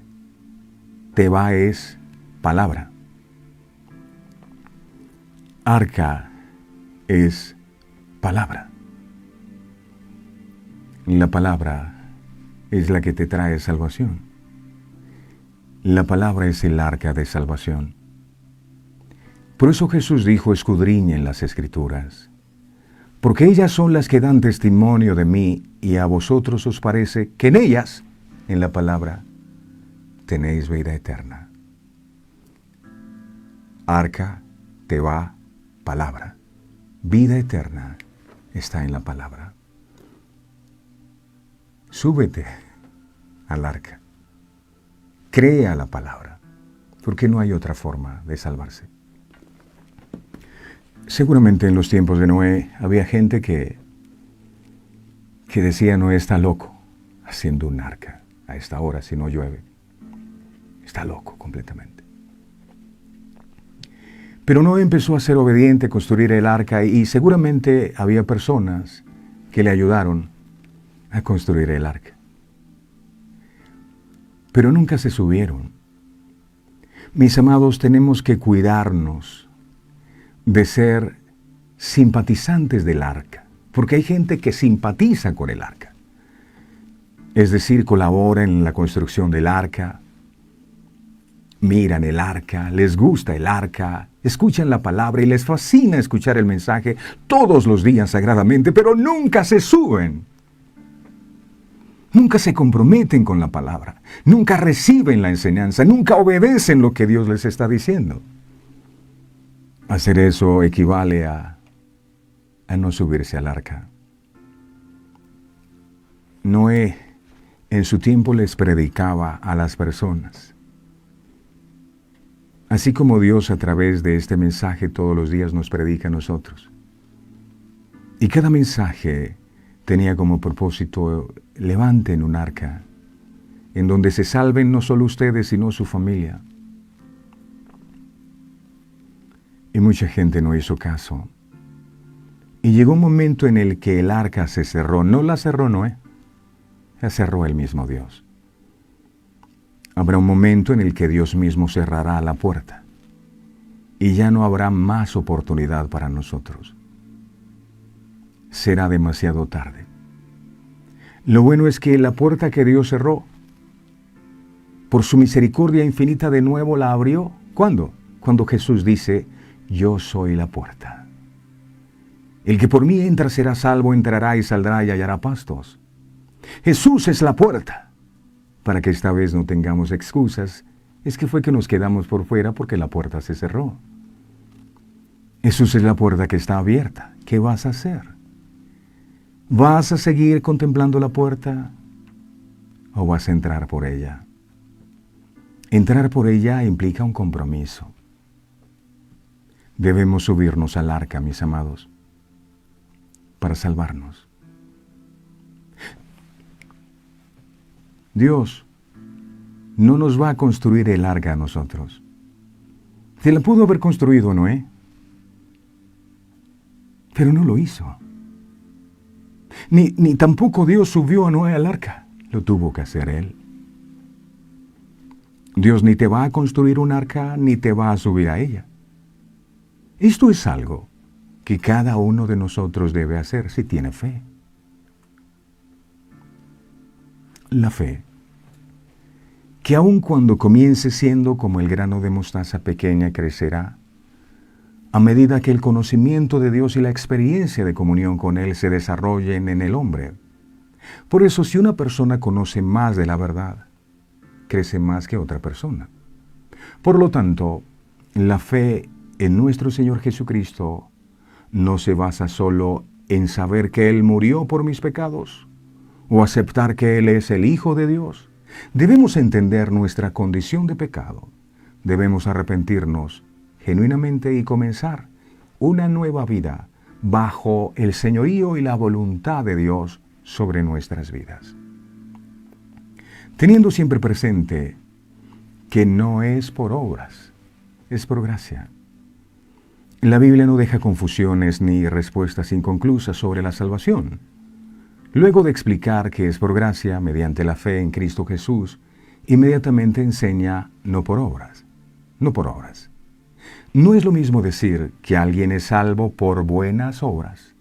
Teva es palabra. Arca es palabra. La palabra es la que te trae salvación. La palabra es el arca de salvación. Por eso Jesús dijo, escudriñen las Escrituras, porque ellas son las que dan testimonio de mí, y a vosotros os parece que en ellas, en la palabra, tenéis vida eterna. Arca, teva, palabra. Vida eterna está en la palabra. Súbete al arca. Crea la palabra, porque no hay otra forma de salvarse. Seguramente en los tiempos de Noé había gente que decía, Noé está loco haciendo un arca a esta hora si no llueve. Está loco completamente. Pero Noé empezó a ser obediente, a construir el arca, y seguramente había personas que le ayudaron a construir el arca. Pero nunca se subieron. Mis amados, tenemos que cuidarnos de ser simpatizantes del arca, porque hay gente que simpatiza con el arca. Es decir, colabora en la construcción del arca, miran el arca, les gusta el arca, escuchan la palabra y les fascina escuchar el mensaje todos los días sagradamente, pero nunca se suben. Nunca se comprometen con la palabra, nunca reciben la enseñanza, nunca obedecen lo que Dios les está diciendo. Hacer eso equivale a no subirse al arca. Noé en su tiempo les predicaba a las personas Así como Dios a través de este mensaje todos los días nos predica a nosotros. Y cada mensaje tenía como propósito: levanten un arca en donde se salven no solo ustedes, sino su familia. Y mucha gente no hizo caso. Y llegó un momento en el que el arca se cerró. No la cerró Noé, la cerró el mismo Dios. Habrá un momento en el que Dios mismo cerrará la puerta y ya no habrá más oportunidad para nosotros. Será demasiado tarde. Lo bueno es que la puerta que Dios cerró, por su misericordia infinita de nuevo la abrió. ¿Cuándo? Cuando Jesús dice: yo soy la puerta. El que por mí entra será salvo, entrará y saldrá y hallará pastos. Jesús es la puerta. Para que esta vez no tengamos excusas, es que fue que nos quedamos por fuera porque la puerta se cerró. Jesús es la puerta que está abierta. ¿Qué vas a hacer? ¿Vas a seguir contemplando la puerta o vas a entrar por ella? Entrar por ella implica un compromiso. Debemos subirnos al arca, mis amados, para salvarnos. Dios no nos va a construir el arca a nosotros. Se la pudo haber construido Noé, pero no lo hizo. Ni tampoco Dios subió a Noé al arca. Lo tuvo que hacer Él. Dios ni te va a construir un arca, ni te va a subir a ella. Esto es algo que cada uno de nosotros debe hacer si tiene fe. La fe, que aun cuando comience siendo como el grano de mostaza pequeña, crecerá a medida que el conocimiento de Dios y la experiencia de comunión con Él se desarrollen en el hombre. Por eso, si una persona conoce más de la verdad, crece más que otra persona. Por lo tanto, la fe en nuestro Señor Jesucristo no se basa solo en saber que Él murió por mis pecados o aceptar que Él es el Hijo de Dios. Debemos entender nuestra condición de pecado. Debemos arrepentirnos genuinamente y comenzar una nueva vida bajo el señorío y la voluntad de Dios sobre nuestras vidas. Teniendo siempre presente que no es por obras, es por gracia. La Biblia no deja confusiones ni respuestas inconclusas sobre la salvación. Luego de explicar que es por gracia, mediante la fe en Cristo Jesús, inmediatamente enseña no por obras, no por obras. No es lo mismo decir que alguien es salvo por buenas obras,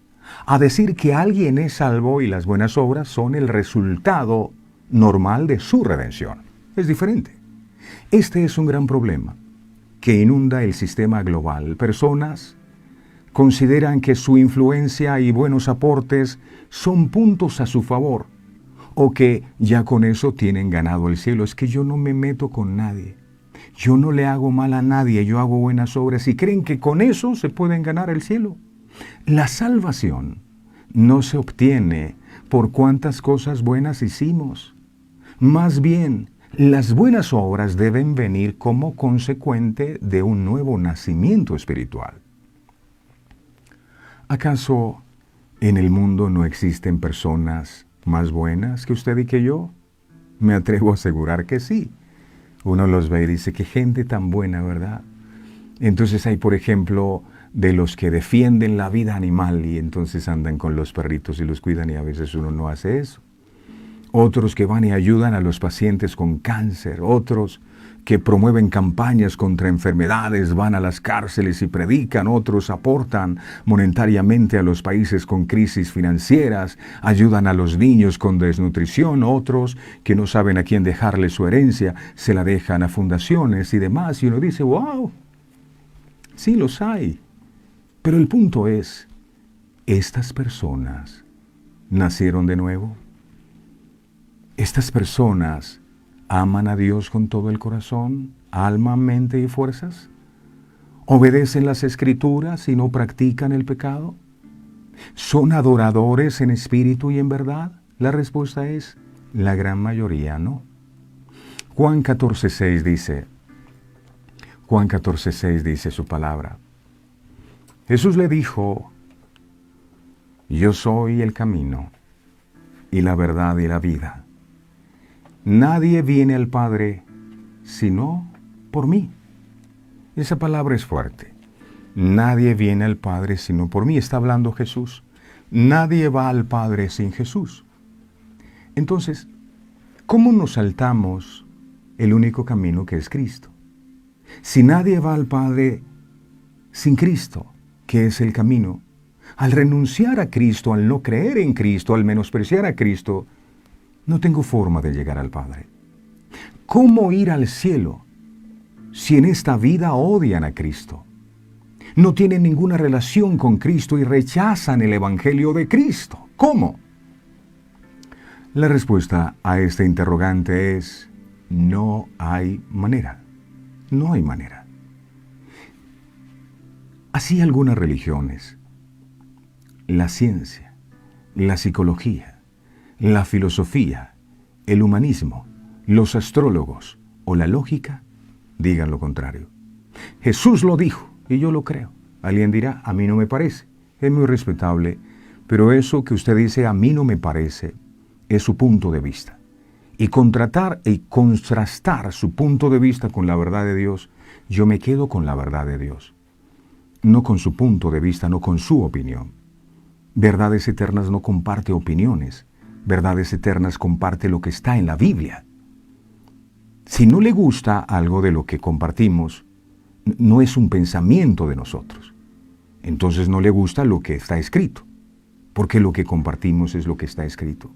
a decir que alguien es salvo y las buenas obras son el resultado normal de su redención. Es diferente. Este es un gran problema que inunda el sistema global. Personas consideran que su influencia y buenos aportes son puntos a su favor, o que ya con eso tienen ganado el cielo. Es que yo no me meto con nadie. Yo no le hago mal a nadie, yo hago buenas obras y creen que con eso se pueden ganar el cielo. La salvación no se obtiene por cuántas cosas buenas hicimos. Más bien, las buenas obras deben venir como consecuente de un nuevo nacimiento espiritual. ¿Acaso en el mundo no existen personas más buenas que usted y que yo? Me atrevo a asegurar que sí. Uno los ve y dice, qué gente tan buena, ¿verdad? Entonces hay, por ejemplo, de los que defienden la vida animal y entonces andan con los perritos y los cuidan y a veces uno no hace eso. Otros que van y ayudan a los pacientes con cáncer, otros que promueven campañas contra enfermedades, van a las cárceles y predican, otros aportan monetariamente a los países con crisis financieras, ayudan a los niños con desnutrición, otros que no saben a quién dejarle su herencia, se la dejan a fundaciones y demás, y uno dice, wow, sí los hay. Pero el punto es, ¿estas personas nacieron de nuevo? ¿Estas personas aman a Dios con todo el corazón, alma, mente y fuerzas? ¿Obedecen las Escrituras y no practican el pecado? ¿Son adoradores en espíritu y en verdad? La respuesta es, la gran mayoría no. Juan 14:6 dice, Juan 14:6 dice su palabra. Jesús le dijo, yo soy el camino y la verdad y la vida. Nadie viene al Padre sino por mí. Esa palabra es fuerte. Nadie viene al Padre sino por mí. Está hablando Jesús. Nadie va al Padre sin Jesús. Entonces, ¿cómo nos saltamos el único camino que es Cristo? Si nadie va al Padre sin Cristo, que es el camino, al renunciar a Cristo, al no creer en Cristo, al menospreciar a Cristo, no tengo forma de llegar al Padre. ¿Cómo ir al cielo si en esta vida odian a Cristo? No tienen ninguna relación con Cristo y rechazan el Evangelio de Cristo. ¿Cómo? La respuesta a este interrogante es, no hay manera. No hay manera. Así algunas religiones, la ciencia, la psicología, la filosofía, el humanismo, los astrólogos o la lógica digan lo contrario. Jesús lo dijo y yo lo creo. Alguien dirá, a mí no me parece. Es muy respetable, pero eso que usted dice a mí no me parece es su punto de vista. Y contrastar su punto de vista con la verdad de Dios, yo me quedo con la verdad de Dios. No con su punto de vista, no con su opinión. Verdades eternas no comparte opiniones. Verdades eternas comparte lo que está en la Biblia. Si no le gusta algo de lo que compartimos, no es un pensamiento de nosotros. Entonces no le gusta lo que está escrito, porque lo que compartimos es lo que está escrito.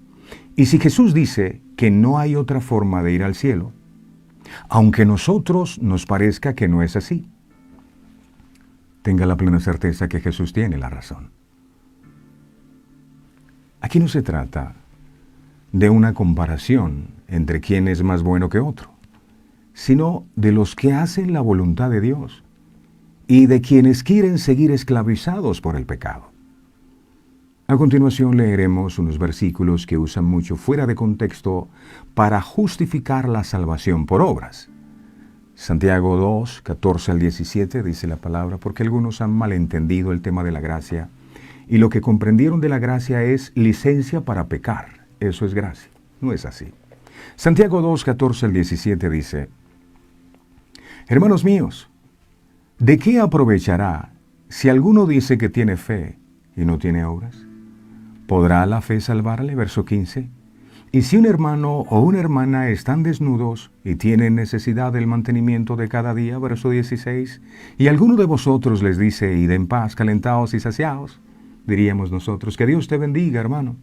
Y si Jesús dice que no hay otra forma de ir al cielo, aunque a nosotros nos parezca que no es así, tenga la plena certeza que Jesús tiene la razón. Aquí no se trata de una comparación entre quién es más bueno que otro, sino de los que hacen la voluntad de Dios y de quienes quieren seguir esclavizados por el pecado. A continuación leeremos unos versículos que usan mucho fuera de contexto para justificar la salvación por obras. Santiago 2, 14 al 17 dice la palabra, porque algunos han malentendido el tema de la gracia y lo que comprendieron de la gracia es licencia para pecar. Eso es gracia. No es así. Santiago 2, 14 al 17 dice, hermanos míos, ¿de qué aprovechará si alguno dice que tiene fe y no tiene obras? ¿Podrá la fe salvarle? Verso 15. Y si un hermano o una hermana están desnudos y tienen necesidad del mantenimiento de cada día, verso 16, y alguno de vosotros les dice, id en paz, calentaos y saciaos, diríamos nosotros, que Dios te bendiga, hermano.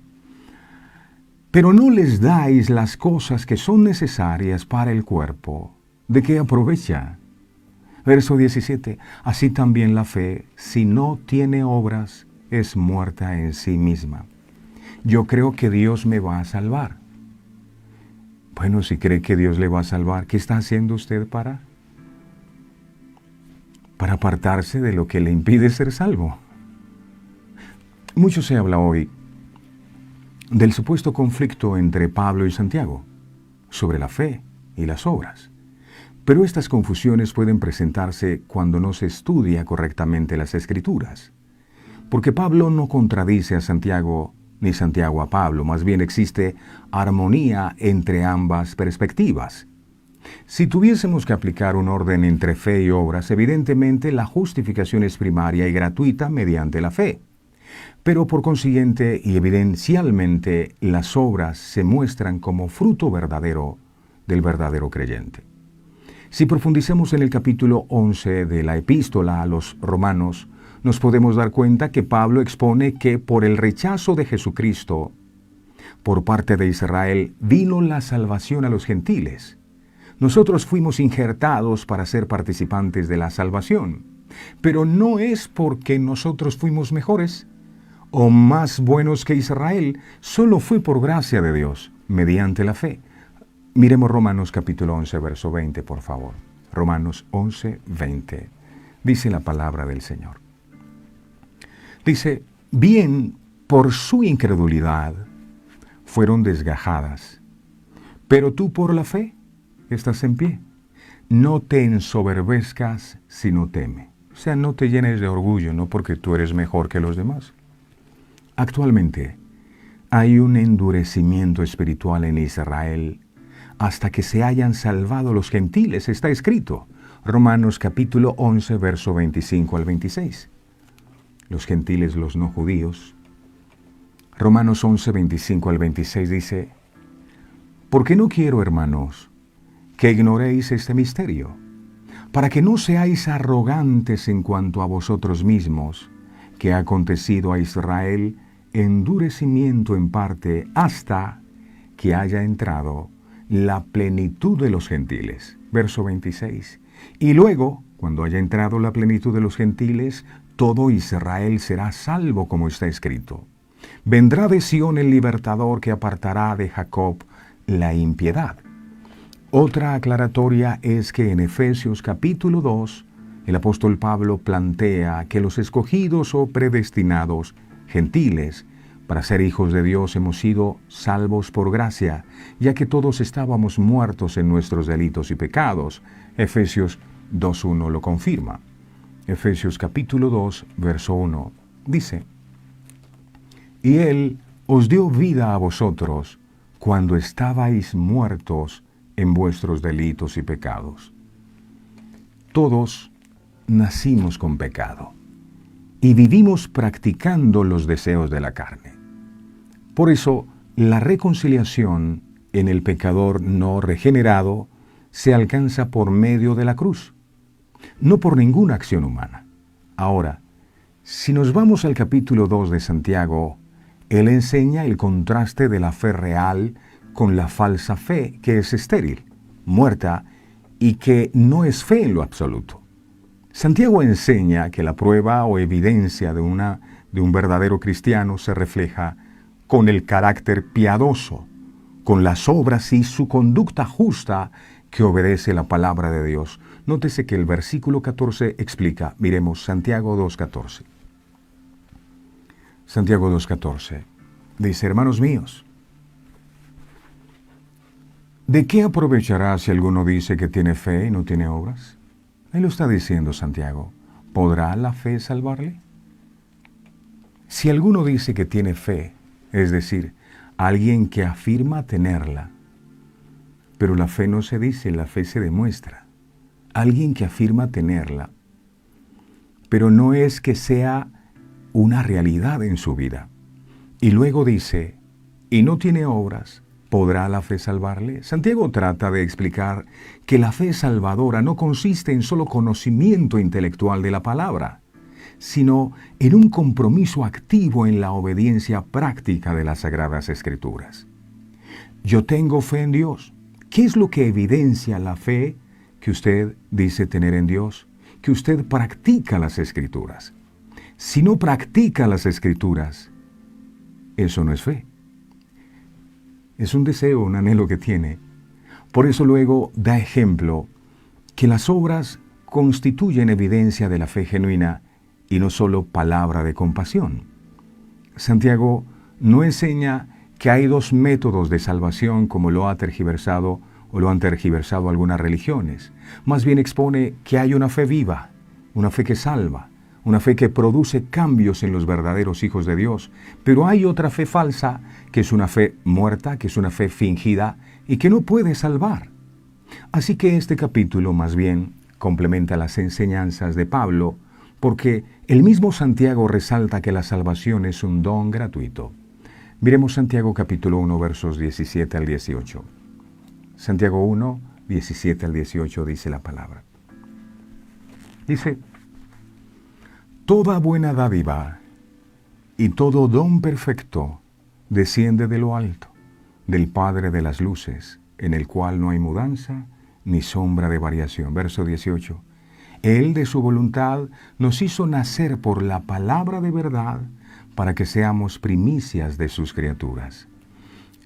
Pero no les dais las cosas que son necesarias para el cuerpo, ¿de qué aprovecha? Verso 17, así también la fe, si no tiene obras, es muerta en sí misma. Yo creo que Dios me va a salvar. Bueno, si cree que Dios le va a salvar, ¿qué está haciendo usted para apartarse de lo que le impide ser salvo? Mucho se habla hoy del supuesto conflicto entre Pablo y Santiago sobre la fe y las obras. Pero estas confusiones pueden presentarse cuando no se estudia correctamente las Escrituras. Porque Pablo no contradice a Santiago ni Santiago a Pablo, más bien existe armonía entre ambas perspectivas. Si tuviésemos que aplicar un orden entre fe y obras, evidentemente la justificación es primaria y gratuita mediante la fe. Pero por consiguiente y evidencialmente las obras se muestran como fruto verdadero del verdadero creyente. Si profundicemos en el capítulo 11 de la epístola a los Romanos, nos podemos dar cuenta que Pablo expone que por el rechazo de Jesucristo, por parte de Israel, vino la salvación a los gentiles. Nosotros fuimos injertados para ser participantes de la salvación, pero no es porque nosotros fuimos mejores o más buenos que Israel, solo fue por gracia de Dios, mediante la fe. Miremos Romanos capítulo 11, verso 20, por favor. Romanos 11, 20. Dice la palabra del Señor. Dice, bien, por su incredulidad fueron desgajadas, pero tú por la fe estás en pie. no te ensoberbezcas, sino teme. O sea, no te llenes de orgullo, no porque tú eres mejor que los demás. Actualmente, hay un endurecimiento espiritual en Israel hasta que se hayan salvado los gentiles. Está escrito, Romanos capítulo 11, verso 25 al 26. Los gentiles, los no judíos. Romanos 11, 25 al 26 dice, porque no quiero, hermanos, que ignoréis este misterio, para que no seáis arrogantes en cuanto a vosotros mismos, que ha acontecido a Israel endurecimiento en parte hasta que haya entrado la plenitud de los gentiles. Verso 26. Y luego, cuando haya entrado la plenitud de los gentiles, todo Israel será salvo, como está escrito. Vendrá de Sión el libertador que apartará de Jacob la impiedad. Otra aclaratoria es que en Efesios capítulo 2, el apóstol Pablo plantea que los escogidos o predestinados, gentiles, para ser hijos de Dios hemos sido salvos por gracia, ya que todos estábamos muertos en nuestros delitos y pecados. Efesios 2.1 lo confirma. Efesios capítulo 2, verso 1, dice, y Él os dio vida a vosotros cuando estabais muertos en vuestros delitos y pecados. Todos nacimos con pecado y vivimos practicando los deseos de la carne. Por eso, la reconciliación en el pecador no regenerado se alcanza por medio de la cruz, no por ninguna acción humana. Ahora, si nos vamos al capítulo 2 de Santiago, él enseña el contraste de la fe real con la falsa fe, que es estéril, muerta y que no es fe en lo absoluto. Santiago enseña que la prueba o evidencia de un verdadero cristiano se refleja con el carácter piadoso, con las obras y su conducta justa que obedece la palabra de Dios. Nótese que el versículo 14 explica, miremos Santiago 2.14. Santiago 2.14 dice, hermanos míos, ¿de qué aprovechará si alguno dice que tiene fe y no tiene obras? Ahí lo está diciendo Santiago. ¿Podrá la fe salvarle? Si alguno dice que tiene fe, es decir, alguien que afirma tenerla, pero la fe no se dice, la fe se demuestra. Alguien que afirma tenerla, pero no es que sea una realidad en su vida. Y luego dice, y no tiene obras, ¿podrá la fe salvarle? Santiago trata de explicar que la fe salvadora no consiste en solo conocimiento intelectual de la palabra, sino en un compromiso activo en la obediencia práctica de las Sagradas Escrituras. Yo tengo fe en Dios. ¿Qué es lo que evidencia la fe que usted dice tener en Dios? Que usted practica las Escrituras. Si no practica las Escrituras, eso no es fe. Es un deseo, un anhelo que tiene. Por eso luego da ejemplo que las obras constituyen evidencia de la fe genuina y no solo palabra de compasión. Santiago no enseña que hay dos métodos de salvación como lo ha tergiversado o lo han tergiversado algunas religiones. Más bien expone que hay una fe viva, una fe que salva, una fe que produce cambios en los verdaderos hijos de Dios. Pero hay otra fe falsa, que es una fe muerta, que es una fe fingida y que no puede salvar. Así que este capítulo más bien complementa las enseñanzas de Pablo, porque el mismo Santiago resalta que la salvación es un don gratuito. Miremos Santiago capítulo 1, versos 17 al 18. Santiago 1, 17 al 18 dice la palabra. Dice, toda buena dádiva y todo don perfecto desciende de lo alto, del Padre de las luces, en el cual no hay mudanza ni sombra de variación. Verso 18. Él de su voluntad nos hizo nacer por la palabra de verdad para que seamos primicias de sus criaturas.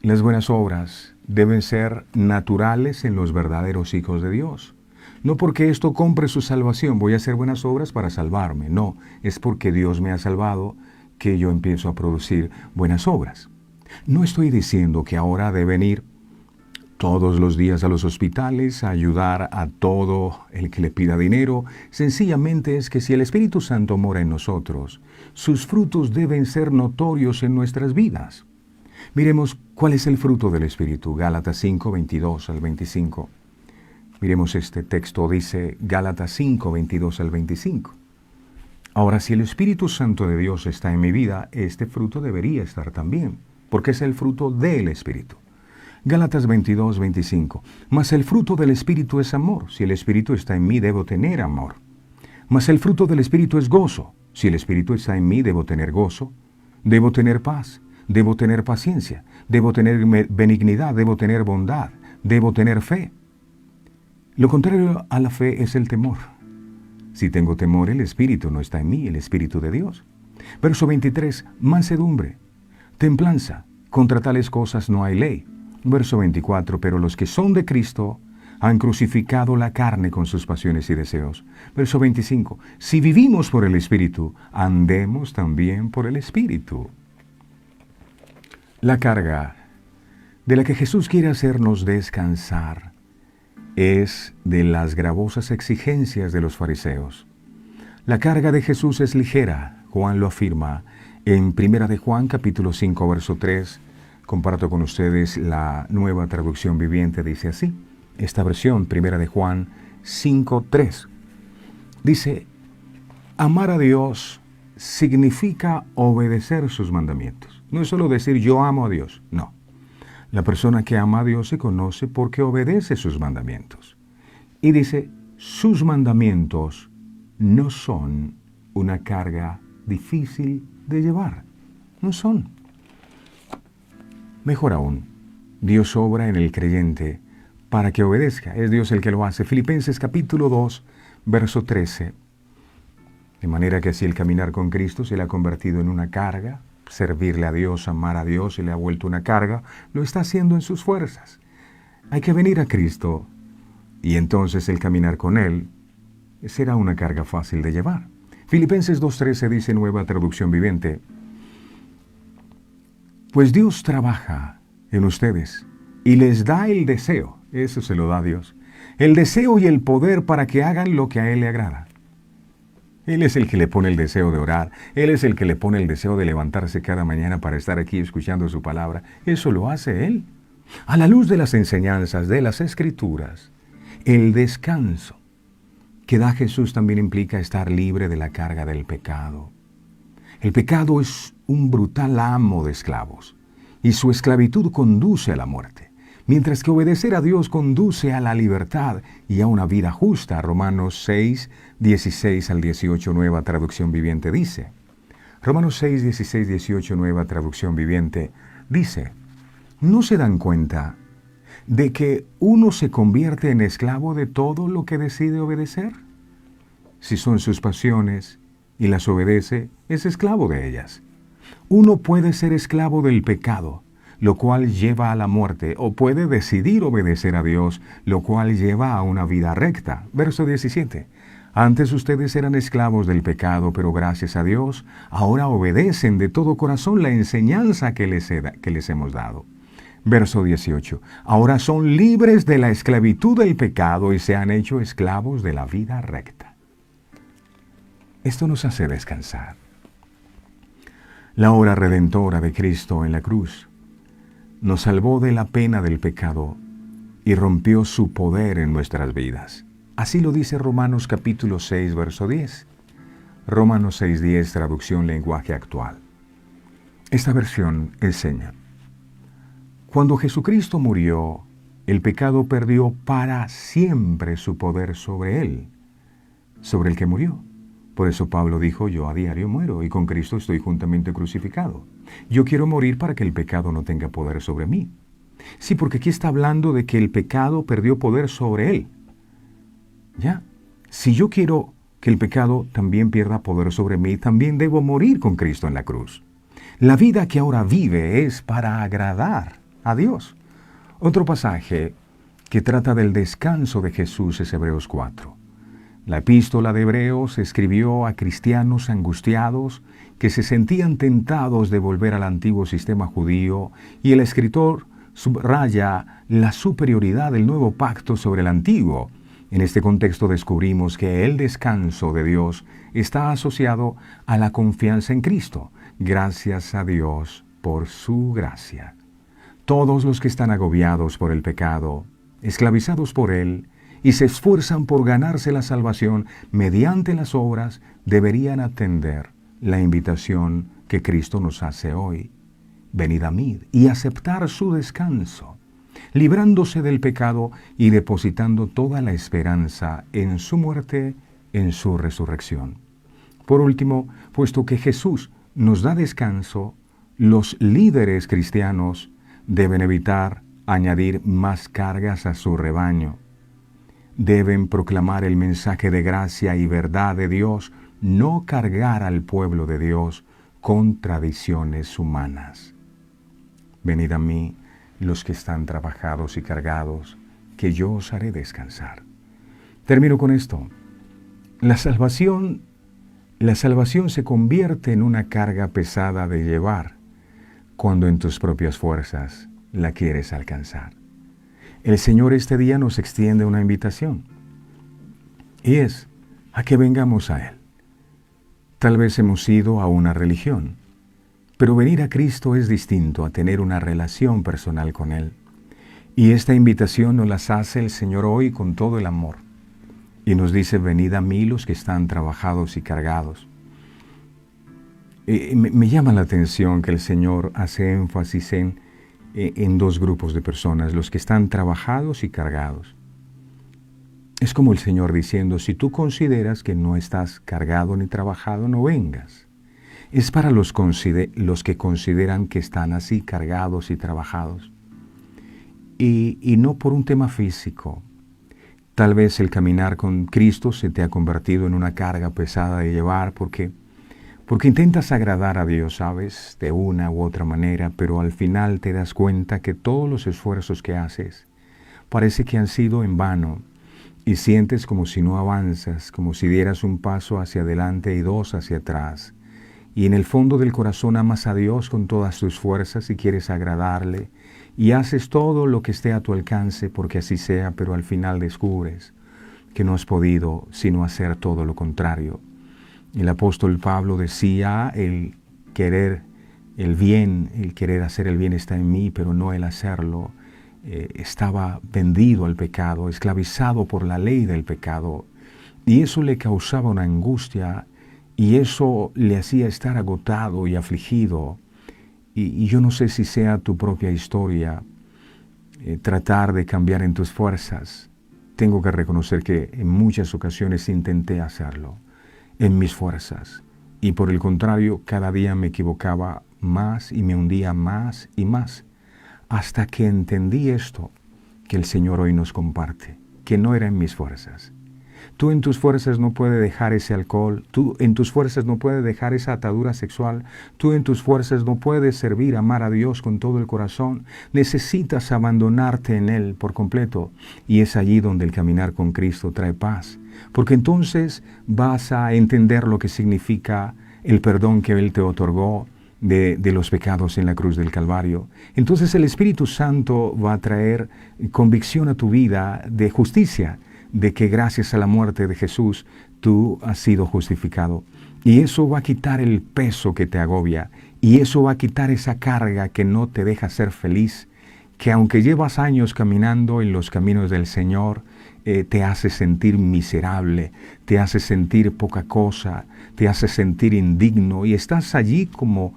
Las buenas obras deben ser naturales en los verdaderos hijos de Dios. No porque esto compre su salvación, voy a hacer buenas obras para salvarme. No, es porque Dios me ha salvado que yo empiezo a producir buenas obras. No estoy diciendo que ahora deben ir todos los días a los hospitales, a ayudar a todo el que le pida dinero. Sencillamente es que si el Espíritu Santo mora en nosotros, sus frutos deben ser notorios en nuestras vidas. Miremos cuál es el fruto del Espíritu. Gálatas 5, 22 al 25. Miremos este texto, dice Gálatas 5, 22 al 25. Ahora, si el Espíritu Santo de Dios está en mi vida, este fruto debería estar también, porque es el fruto del Espíritu. Gálatas 22, 25. Mas el fruto del Espíritu es amor. Si el Espíritu está en mí, debo tener amor. Mas el fruto del Espíritu es gozo. Si el Espíritu está en mí, debo tener gozo. Debo tener paz. Debo tener paciencia. Debo tener benignidad. Debo tener bondad. Debo tener fe. Lo contrario a la fe es el temor. Si tengo temor, el Espíritu no está en mí, el Espíritu de Dios. Verso 23. Mansedumbre. Templanza. Contra tales cosas no hay ley. Verso 24, pero los que son de Cristo han crucificado la carne con sus pasiones y deseos. Verso 25, si vivimos por el Espíritu, andemos también por el Espíritu. La carga de la que Jesús quiere hacernos descansar es de las gravosas exigencias de los fariseos. La carga de Jesús es ligera, Juan lo afirma en 1 de Juan capítulo 5, verso 3, comparto con ustedes la Nueva Traducción Viviente, dice así, esta versión, 1 de Juan 5:3. Dice, amar a Dios significa obedecer sus mandamientos. No es solo decir yo amo a Dios, no. La persona que ama a Dios se conoce porque obedece sus mandamientos. Y dice, sus mandamientos no son una carga difícil de llevar. No son. Mejor aún, Dios obra en el creyente para que obedezca. Es Dios el que lo hace. Filipenses capítulo 2, verso 13. De manera que así el caminar con Cristo se le ha convertido en una carga. Servirle a Dios, amar a Dios, se le ha vuelto una carga. Lo está haciendo en sus fuerzas. Hay que venir a Cristo y entonces el caminar con Él será una carga fácil de llevar. Filipenses 2.13 dice Nueva Traducción Viviente, pues Dios trabaja en ustedes y les da el deseo, eso se lo da Dios, el deseo y el poder para que hagan lo que a Él le agrada. Él es el que le pone el deseo de orar, Él es el que le pone el deseo de levantarse cada mañana para estar aquí escuchando su palabra. Eso lo hace Él. A la luz de las enseñanzas de las Escrituras, el descanso que da Jesús también implica estar libre de la carga del pecado. El pecado es un brutal amo de esclavos y su esclavitud conduce a la muerte, mientras que obedecer a Dios conduce a la libertad y a una vida justa. Romanos 6, 16 al 18, Nueva Traducción Viviente dice. Romanos 6, 16, 18, Nueva Traducción Viviente dice, ¿no se dan cuenta de que uno se convierte en esclavo de todo lo que decide obedecer? Si son sus pasiones y las obedece, es esclavo de ellas. Uno puede ser esclavo del pecado, lo cual lleva a la muerte, o puede decidir obedecer a Dios, lo cual lleva a una vida recta. Verso 17. Antes ustedes eran esclavos del pecado, pero gracias a Dios, ahora obedecen de todo corazón la enseñanza que les hemos dado. Verso 18. Ahora son libres de la esclavitud del pecado y se han hecho esclavos de la vida recta. Esto nos hace descansar. La obra redentora de Cristo en la cruz nos salvó de la pena del pecado y rompió su poder en nuestras vidas. Así lo dice Romanos capítulo 6, verso 10. Romanos 6:10, traducción lenguaje actual. Esta versión enseña: cuando Jesucristo murió, el pecado perdió para siempre su poder sobre él, sobre el que murió. Por eso Pablo dijo, yo a diario muero y con Cristo estoy juntamente crucificado. Yo quiero morir para que el pecado no tenga poder sobre mí. Sí, porque aquí está hablando de que el pecado perdió poder sobre él. ¿Ya? Si yo quiero que el pecado también pierda poder sobre mí, también debo morir con Cristo en la cruz. La vida que ahora vive es para agradar a Dios. Otro pasaje que trata del descanso de Jesús es Hebreos 4. La epístola de Hebreos se escribió a cristianos angustiados que se sentían tentados de volver al antiguo sistema judío, y el escritor subraya la superioridad del nuevo pacto sobre el antiguo. En este contexto descubrimos que el descanso de Dios está asociado a la confianza en Cristo. Gracias a Dios por su gracia. Todos los que están agobiados por el pecado, esclavizados por él, y se esfuerzan por ganarse la salvación mediante las obras, deberían atender la invitación que Cristo nos hace hoy. Venid a mí y aceptar su descanso, librándose del pecado y depositando toda la esperanza en su muerte, en su resurrección. Por último, puesto que Jesús nos da descanso, los líderes cristianos deben evitar añadir más cargas a su rebaño. Deben proclamar el mensaje de gracia y verdad de Dios, no cargar al pueblo de Dios con tradiciones humanas. Venid a mí, los que están trabajados y cargados, que yo os haré descansar. Termino con esto. La salvación se convierte en una carga pesada de llevar cuando en tus propias fuerzas la quieres alcanzar. El Señor este día nos extiende una invitación, y es a que vengamos a Él. Tal vez hemos ido a una religión, pero venir a Cristo es distinto a tener una relación personal con Él. Y esta invitación nos las hace el Señor hoy con todo el amor. Y nos dice, venid a mí los que están trabajados y cargados. Me llama la atención que el Señor hace énfasis en dos grupos de personas, los que están trabajados y cargados. Es como el Señor diciendo, si tú consideras que no estás cargado ni trabajado, no vengas. Es para los que consideran que están así cargados y trabajados. Y no por un tema físico. Tal vez el caminar con Cristo se te ha convertido en una carga pesada de llevar porque intentas agradar a Dios, ¿sabes? De una u otra manera, pero al final te das cuenta que todos los esfuerzos que haces parece que han sido en vano y sientes como si no avanzas, como si dieras un paso hacia adelante y dos hacia atrás. Y en el fondo del corazón amas a Dios con todas tus fuerzas y quieres agradarle y haces todo lo que esté a tu alcance porque así sea, pero al final descubres que no has podido sino hacer todo lo contrario. El apóstol Pablo decía, el querer hacer el bien está en mí, pero no el hacerlo. Estaba vendido al pecado, esclavizado por la ley del pecado. Y eso le causaba una angustia y eso le hacía estar agotado y afligido. Y yo no sé si sea tu propia historia, tratar de cambiar en tus fuerzas. Tengo que reconocer que en muchas ocasiones intenté hacerlo en mis fuerzas. Y por el contrario, cada día me equivocaba más y me hundía más y más. Hasta que entendí esto que el Señor hoy nos comparte, que no era en mis fuerzas. Tú en tus fuerzas no puedes dejar ese alcohol, tú en tus fuerzas no puedes dejar esa atadura sexual, tú en tus fuerzas no puedes servir, amar a Dios con todo el corazón. Necesitas abandonarte en Él por completo y es allí donde el caminar con Cristo trae paz. Porque entonces vas a entender lo que significa el perdón que Él te otorgó de los pecados en la cruz del Calvario. Entonces el Espíritu Santo va a traer convicción a tu vida de justicia, de que gracias a la muerte de Jesús tú has sido justificado. Y eso va a quitar el peso que te agobia, y eso va a quitar esa carga que no te deja ser feliz, que aunque llevas años caminando en los caminos del Señor, te hace sentir miserable, te hace sentir poca cosa, te hace sentir indigno, y estás allí como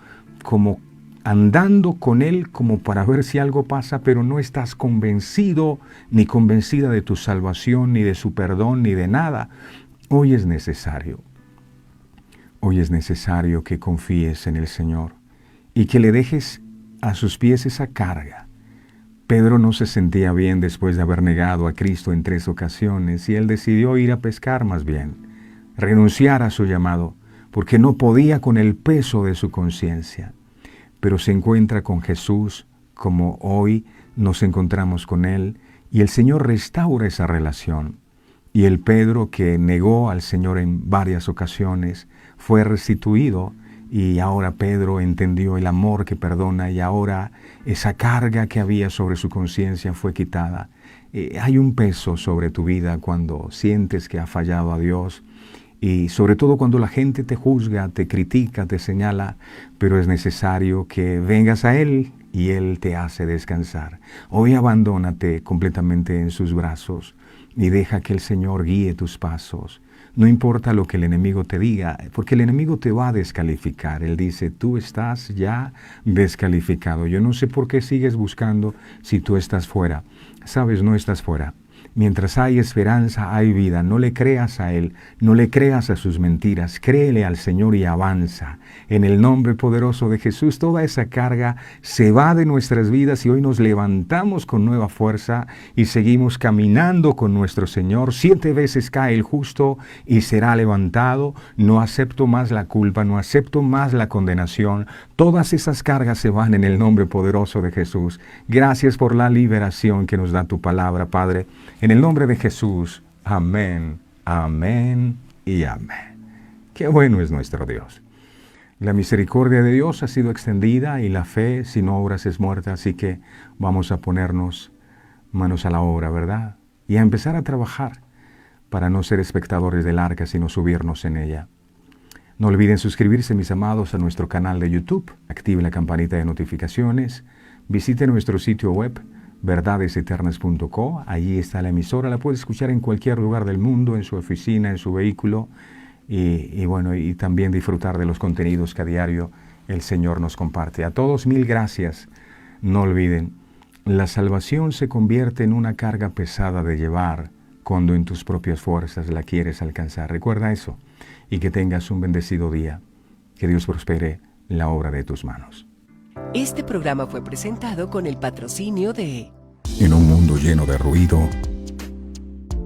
andando con Él como para ver si algo pasa, pero no estás convencido ni convencida de tu salvación, ni de su perdón, ni de nada. Hoy es necesario que confíes en el Señor y que le dejes a sus pies esa carga. Pedro no se sentía bien después de haber negado a Cristo en 3 ocasiones y él decidió ir a pescar más bien, renunciar a su llamado, porque no podía con el peso de su conciencia. Pero se encuentra con Jesús como hoy nos encontramos con Él y el Señor restaura esa relación. Y el Pedro que negó al Señor en varias ocasiones fue restituido y ahora Pedro entendió el amor que perdona y ahora esa carga que había sobre su conciencia fue quitada. Hay un peso sobre tu vida cuando sientes que ha fallado a Dios y sobre todo cuando la gente te juzga, te critica, te señala, pero es necesario que vengas a Él y Él te hace descansar. Hoy abandónate completamente en sus brazos y deja que el Señor guíe tus pasos. No importa lo que el enemigo te diga, porque el enemigo te va a descalificar. Él dice, tú estás ya descalificado. Yo no sé por qué sigues buscando si tú estás fuera. Sabes, no estás fuera. Mientras hay esperanza, hay vida. No le creas a Él, no le creas a sus mentiras. Créele al Señor y avanza. En el nombre poderoso de Jesús, toda esa carga se va de nuestras vidas y hoy nos levantamos con nueva fuerza y seguimos caminando con nuestro Señor. 7 veces cae el justo y será levantado. No acepto más la culpa, no acepto más la condenación. Todas esas cargas se van en el nombre poderoso de Jesús. Gracias por la liberación que nos da tu palabra, Padre. En el nombre de Jesús, amén, amén y amén. Qué bueno es nuestro Dios. La misericordia de Dios ha sido extendida y la fe sin obras es muerta, así que vamos a ponernos manos a la obra, ¿verdad? Y a empezar a trabajar para no ser espectadores del arca, sino subirnos en ella. No olviden suscribirse, mis amados, a nuestro canal de YouTube. Active la campanita de notificaciones. Visite nuestro sitio web, verdadeseternas.co. Allí está la emisora. La puede escuchar en cualquier lugar del mundo, en su oficina, en su vehículo. Y también disfrutar de los contenidos que a diario el Señor nos comparte. A todos, 1000 gracias. No olviden, la salvación se convierte en una carga pesada de llevar cuando en tus propias fuerzas la quieres alcanzar. Recuerda eso y que tengas un bendecido día. Que Dios prospere la obra de tus manos. Este programa fue presentado con el patrocinio de... En un mundo lleno de ruido,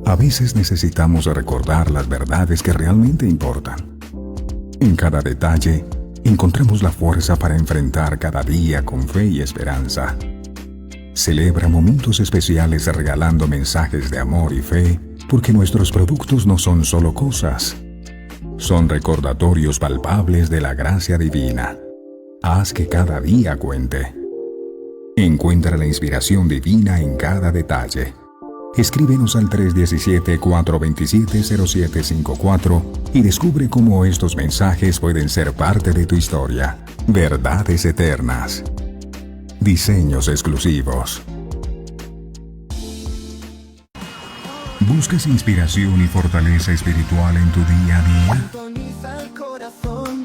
a veces necesitamos recordar las verdades que realmente importan. En cada detalle, encontramos la fuerza para enfrentar cada día con fe y esperanza. Celebra momentos especiales regalando mensajes de amor y fe, porque nuestros productos no son solo cosas, son recordatorios palpables de la gracia divina. Haz que cada día cuente. Encuentra la inspiración divina en cada detalle. Escríbenos al 317-427-0754 y descubre cómo estos mensajes pueden ser parte de tu historia. Verdades eternas. Diseños exclusivos. ¿Buscas inspiración y fortaleza espiritual en tu día a día? Sintoniza el corazón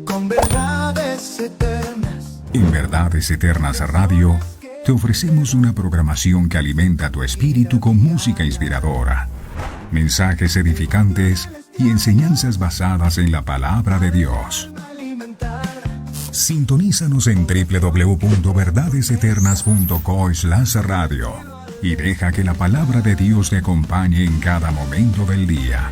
con verdades eternas. En Verdades Eternas Radio, te ofrecemos una programación que alimenta tu espíritu con música inspiradora, mensajes edificantes y enseñanzas basadas en la palabra de Dios. Sintonízanos en www.verdadeseternas.co/radio y deja que la palabra de Dios te acompañe en cada momento del día.